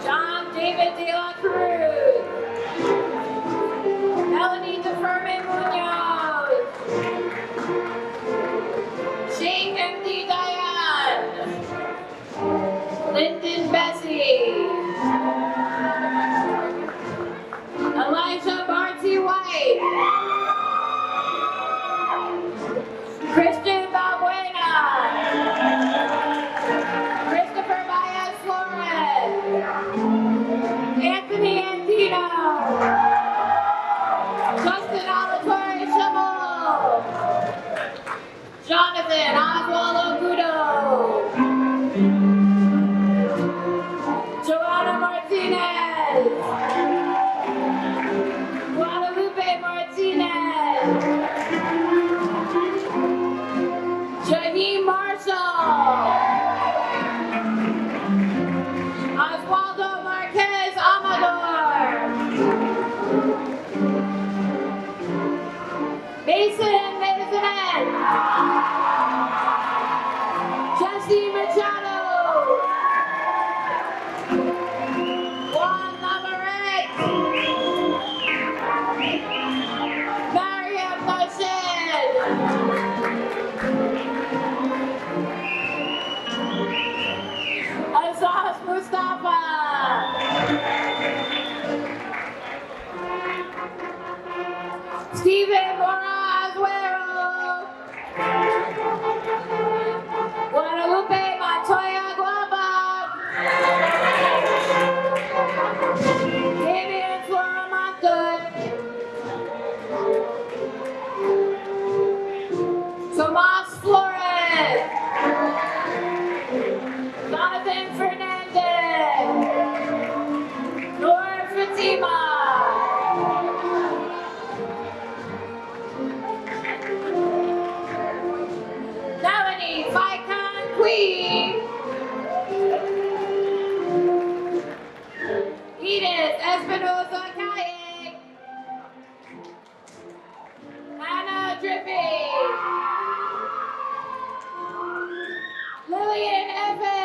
[SPEAKER 2] John David De La Cruz. Melanie DeFermin Munoz. Shane Jonathan Oswaldo Gudo. Joanna Martinez. Guadalupe Martinez. Jaheim Marshall. Oswaldo Marquez Amador. Mason Masonet. Jesse Machado. Juan Navarrete. Mariam Marched. Azaz Mustafa. Steven Morazuero. Guadalupe Montoya Guapa. Damian Florimonte. Tomas Flores. Jonathan Fernandez. Nora Fatima. Melanie Vicon Queen. Edith Espinosa Kaye. Hannah Drippy. Lillian Efe.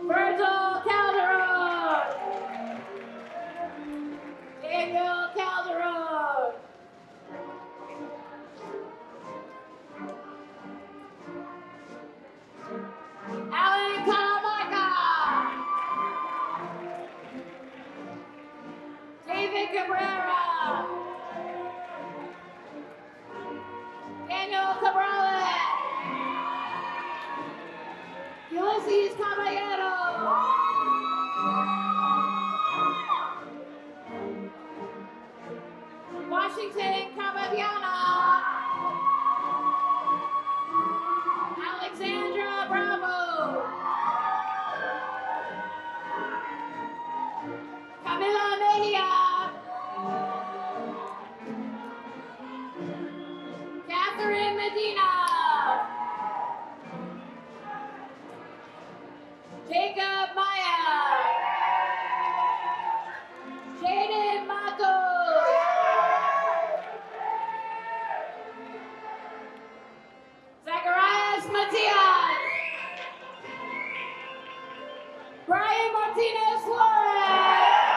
[SPEAKER 2] Virgil Calderon. Daniel Calderon. Alan Camarca. David Cabrera. Daniel Cabrales. Ulysses Caballero. Washington Cavadiana. Alexandra Bravo. Camila Mejia. Catherine Medina. Jacob Maya. Jaden Matos. Zacharias Matias. Brian Martinez Flores.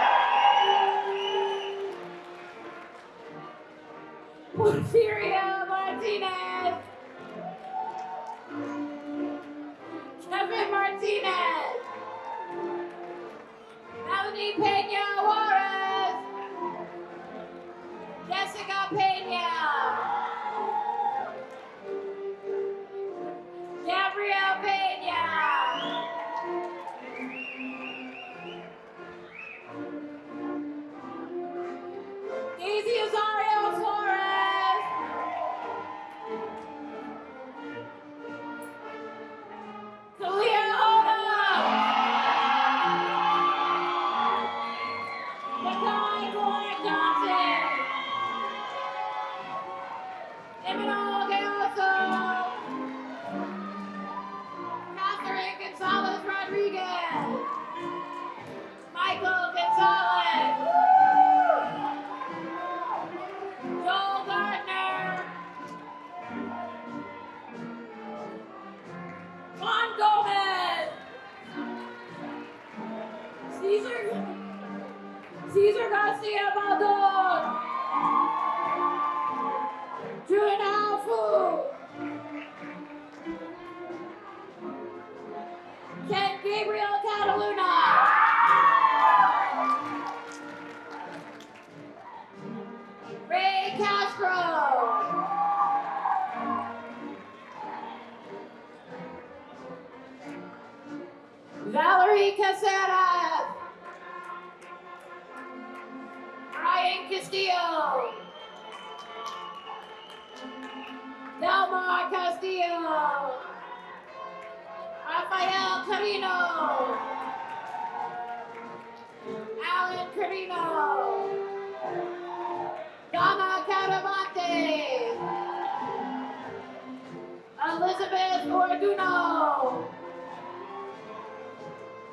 [SPEAKER 2] Porfirio Martinez. Kevin Martinez. Melanie Pena Juarez. Jessica Pena. Gabrielle Pena. Daisy Azario Flores. Kalia Oda. Makai Glenn Johnson. Emmanuel Gayoso. Catherine Gonzalez Rodriguez. Michael Gonzalez. Joel Gardner. Juan Gomez. Cesar Garcia Baldor. Juan Alfu. Ken Gabriel Cataluna. Ray Castro. Valerie Caceres. Castillo, Rafael Carino, Alan Carino, Donna Caravante, Elizabeth Orduno,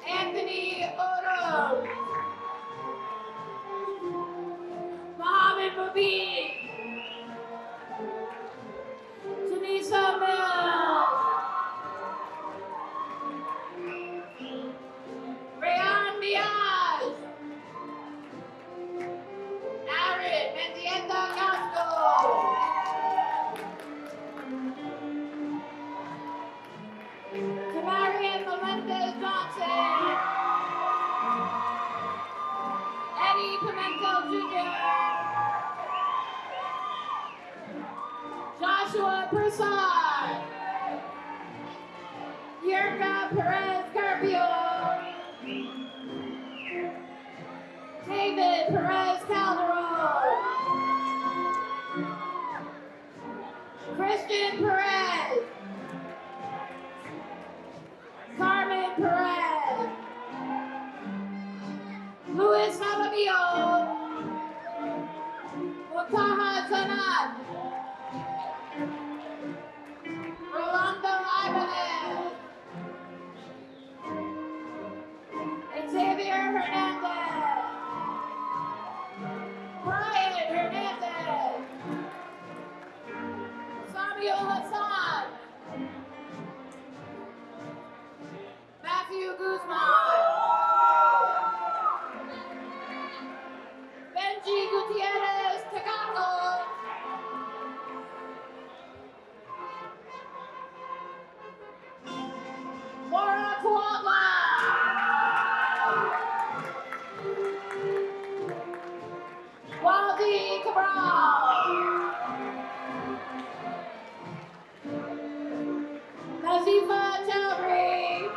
[SPEAKER 2] Anthony Oro, Mohammed Mubin, Janisa Mills, Rayon Diaz, Aaron Mendieta Castro, Tamarian Melendez Johnson, Eddie Pimentel Jr., Joshua Prasad, Yerka Perez Carpio, David Perez Calderon, Christian Perez, Carmen Perez, Luis Jaramillo, Motaha Zanat, Rolando Ibanez, Xavier Hernandez, Brian Hernandez, Samuel Hassan, Matthew Guzman, Benji Gutierrez Tagaco, Laura Kuala, Waldy Cabral, Nazifa Chowdhury,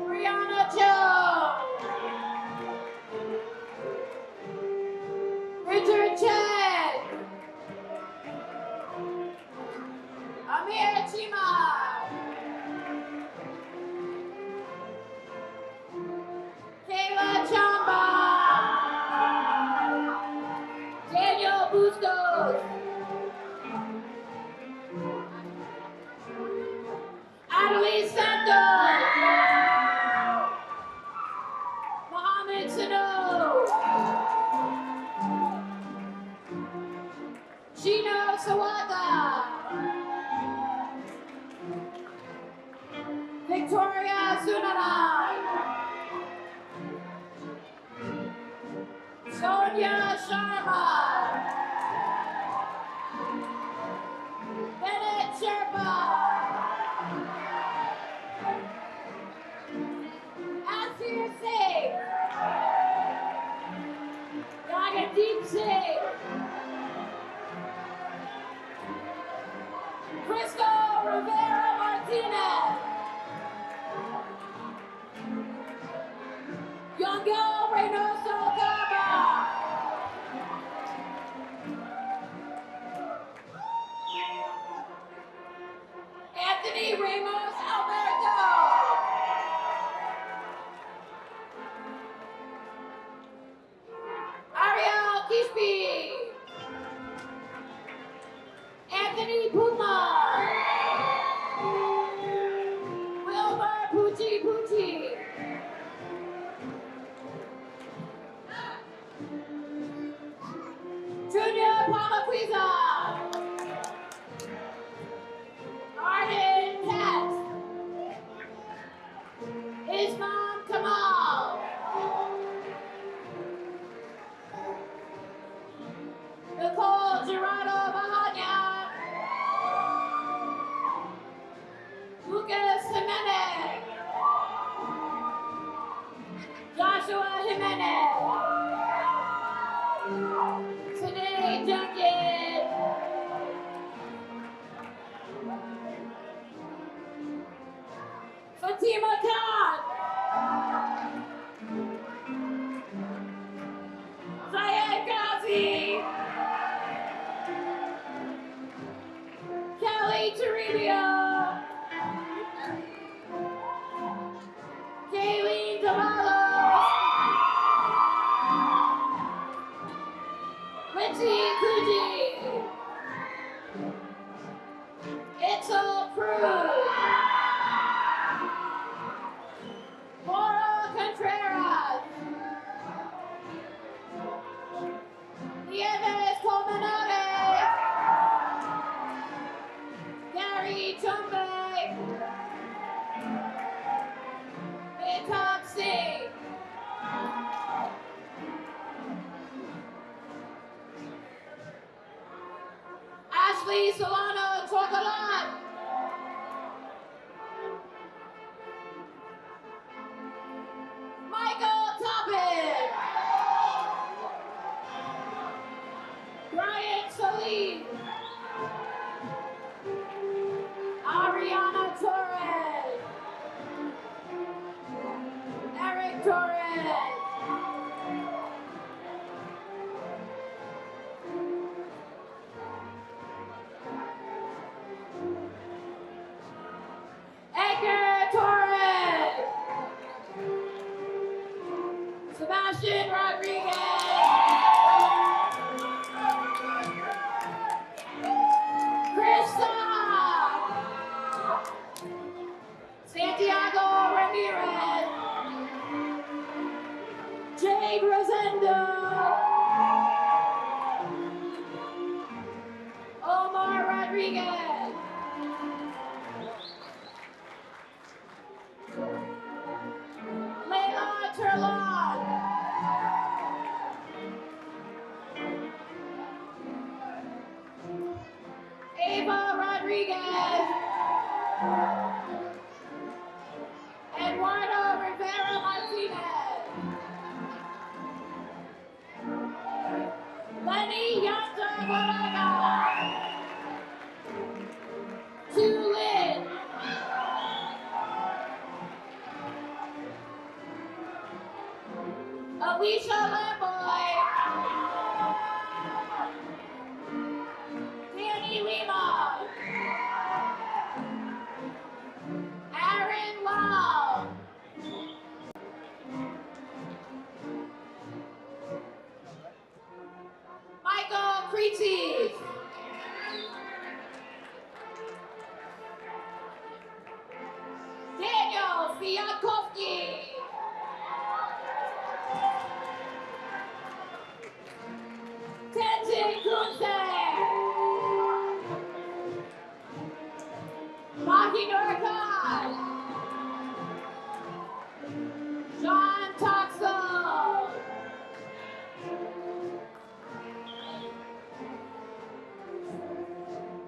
[SPEAKER 2] Brianna Cho, Richard Chen, Amir Chima, Kayla Chamba, Daniel Bustos, Adelie Santos, Mohamed Sano, Gino Sawada, Victoria Sunanan, Sonia Sharma, Bennett Sherpa, Asir Singh, Gagandeep Singh, Crisco Rivera Martinez, Yongel Reynoso Gaba, Anthony Ramos Alberto, Ariel Kishpi, Anthony Puma, Wilbur Pucci Pucci, Junior Pamaquiza, Arden Katz, Islam Kamal, Nicole Gerardo Bahania, Lucas Jimenez, Joshua Jimenez, Today Duncan, Fatima Khan, Zayed Ghazi, Torres. Edgar Torres. Sebastian Rodriguez. Krista. Santiago Ramirez. Jade Rosendo. Omar Rodriguez. Leila Turlon. Ava Rodriguez. Eduardo Rivera Martinez. Lenny Yanta Moraga. Tulin. Alicia Lamboy. Danny Lima. Aaron Lau. Michael Creasy. Daniel Fiakovsky. Tenzin Kunze. Mahi Nurkan. John Toxel.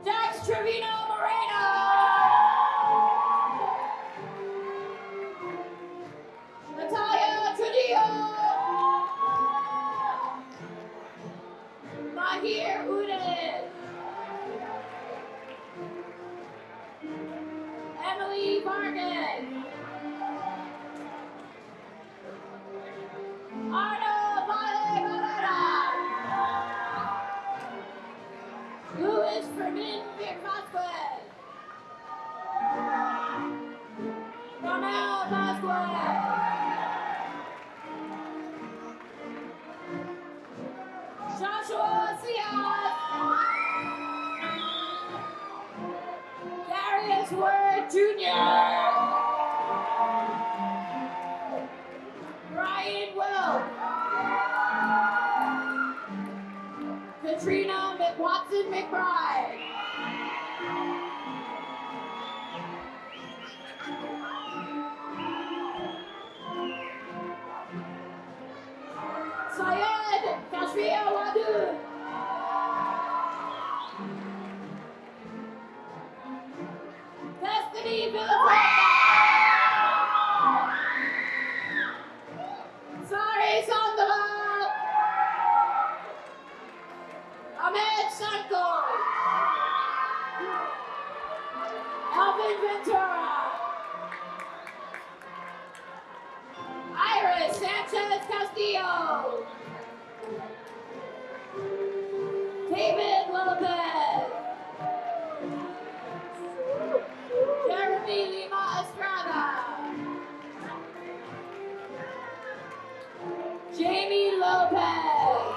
[SPEAKER 2] Dax Trevino Moreno. Natalia Trujillo. Mahir Udin. Emily Vargas. Arno Vale Barrera. Luis Fermin Vasquez. Romeo Vasquez. Joshua Cias. Darius Word Jr. Brian Wilk. Katrina McWatson McBride. Syed Kashmir Wadu. Destiny Villafranca. Sorry, Sandoval. Ahmed Sanko. Alvin Ventura. Iris Sanchez Castillo. David Lopez. Jeremy Lima Estrada. Jamie Lopez.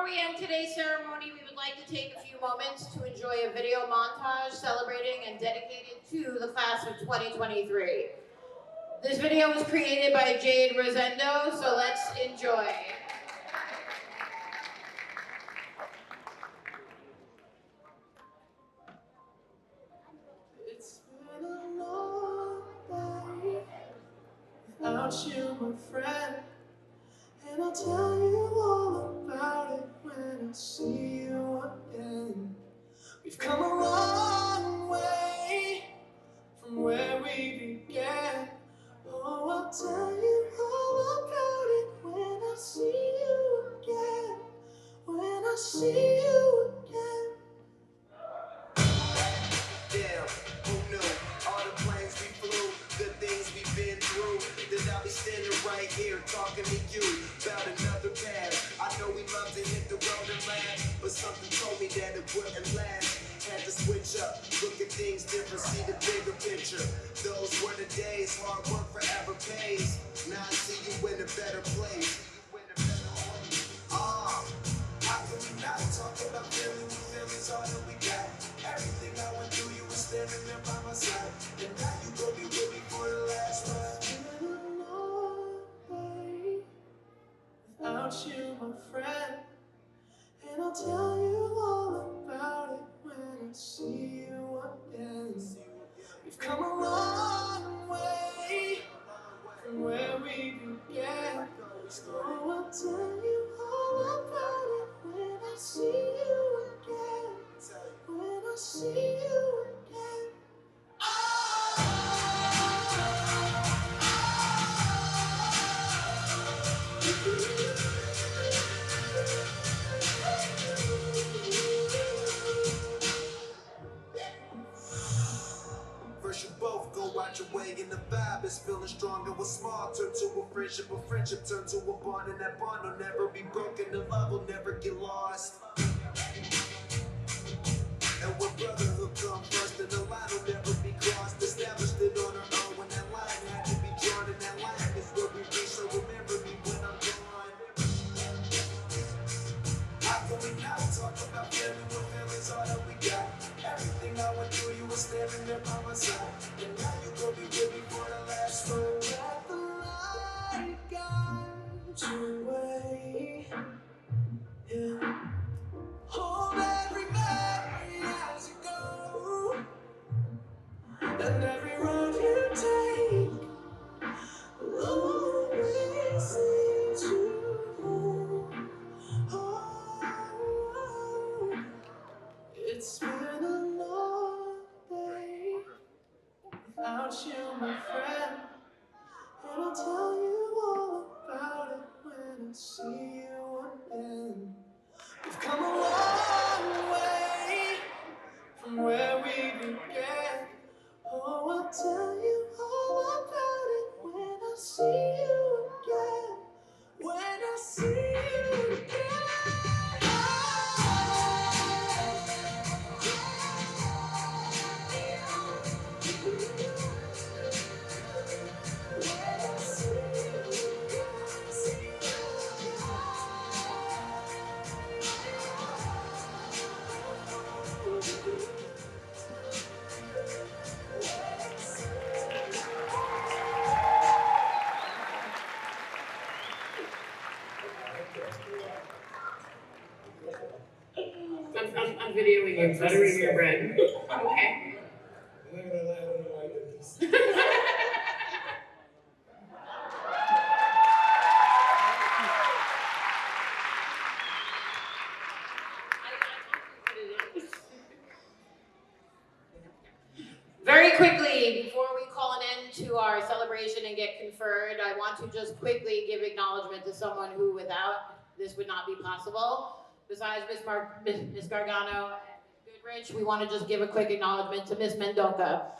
[SPEAKER 2] we end today's ceremony, we would like to take a few moments to enjoy a video montage celebrating and dedicated to the class of 2023. This video was created by Jade Rosendo, so let's enjoy.
[SPEAKER 19] It's been a long day without you, my friend, and I'll tell you all about it when I see you again. We've come a long way from where we began. Oh, I'll tell you all about it when I see you again. When I see you again.
[SPEAKER 20] Damn, who knew? All the planes we flew, the things we've been through. That I'll be standing right here talking to you about another path. I know we love to hit the road and laugh, but something told me that it wouldn't last. Had to switch up, look at things different, see the bigger picture. Those were the days, hard work forever pays. Now I see you in a better place. How can we not talk about family when family's all that we got? Everything I went through, you were standing there by my side. And now you gon' be with me for the last ride.
[SPEAKER 19] It's been a long way without you, my friend, and I'll tell you all about it when I see you again. We've come a long way from where we began. Oh, I'll tell you all about it when I see you again. When I see you again.
[SPEAKER 20] First you both go out your way and the vibe is feeling stronger. What's small turn to a friendship turn to a bond, and that bond will never be broken. The love will never get lost. And when brotherhood comes first, then the line will never be crossed. Established it on our own when that line had to be drawn, and that line is where we reach. So remember me when I'm gone. How can we not talk about family when family's all that we got? Everything I went through, you were standing there by my side. And now you gon' be with me for the last ride.
[SPEAKER 19] Let the light guide you away. Yeah. Hold every memory as you go, and every road you take will always lead you home. Oh, it's been a long day without you, my friend, and I'll tell you all about it when I see you again. We've come a long way from where we began. Oh, I'll tell you all about it when I see you again. When I see you again.
[SPEAKER 2] I'm videoing you, buttering your bread. Okay. Very quickly, before we call an end to our celebration and get conferred, I want to just quickly give acknowledgement to someone who without this would not be possible. Besides Ms. Gargano and Ms. Goodrich, we want to just give a quick acknowledgement to Ms. Mendoza.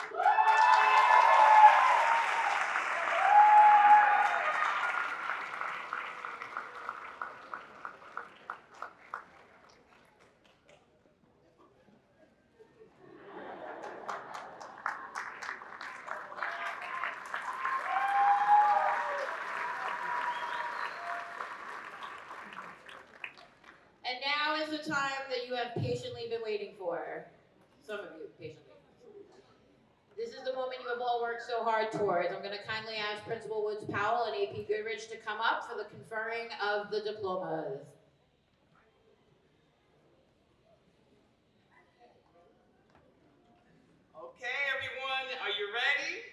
[SPEAKER 2] And is the time that you have patiently been waiting for. Some of you patiently. This is the moment you have all worked so hard towards. I'm going to kindly ask Principal Woods Powell and AP Goodrich to come up for the conferring of the diplomas.
[SPEAKER 18] Okay, everyone, are you ready?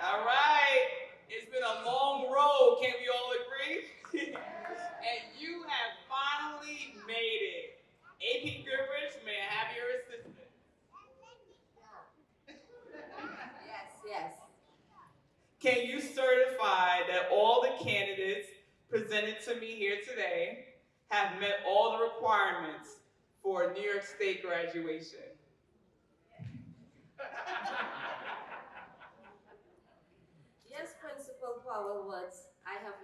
[SPEAKER 18] All right. It's been a long road, can we all agree? And you have finally made it. AP Goodrich, may I have your assistant?
[SPEAKER 6] Yes.
[SPEAKER 18] Can you certify that all the candidates presented to me here today have met all the requirements for New York State graduation?
[SPEAKER 6] Yes, Principal Powell Woods. I have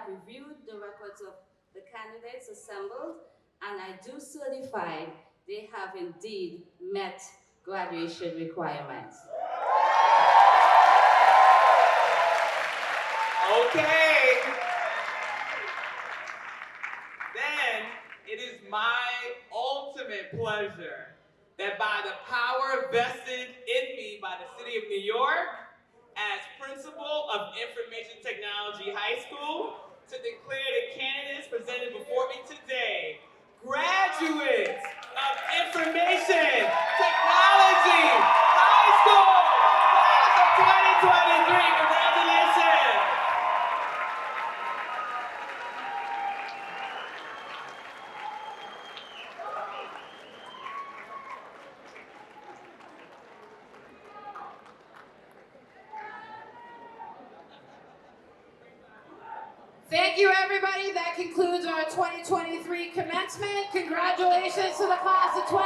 [SPEAKER 6] reviewed the records of the candidates assembled, and I do certify they have indeed met graduation requirements.
[SPEAKER 18] Okay. Then it is my ultimate pleasure that by the power vested in me by the City of New York, as Principal of Information Technology High School, to declare the candidates presented before me today, graduates of Information Technology High School, class of 2023. Congratulations.
[SPEAKER 2] Thank you, everybody. That concludes our 2023 commencement. Congratulations to the class of 2023.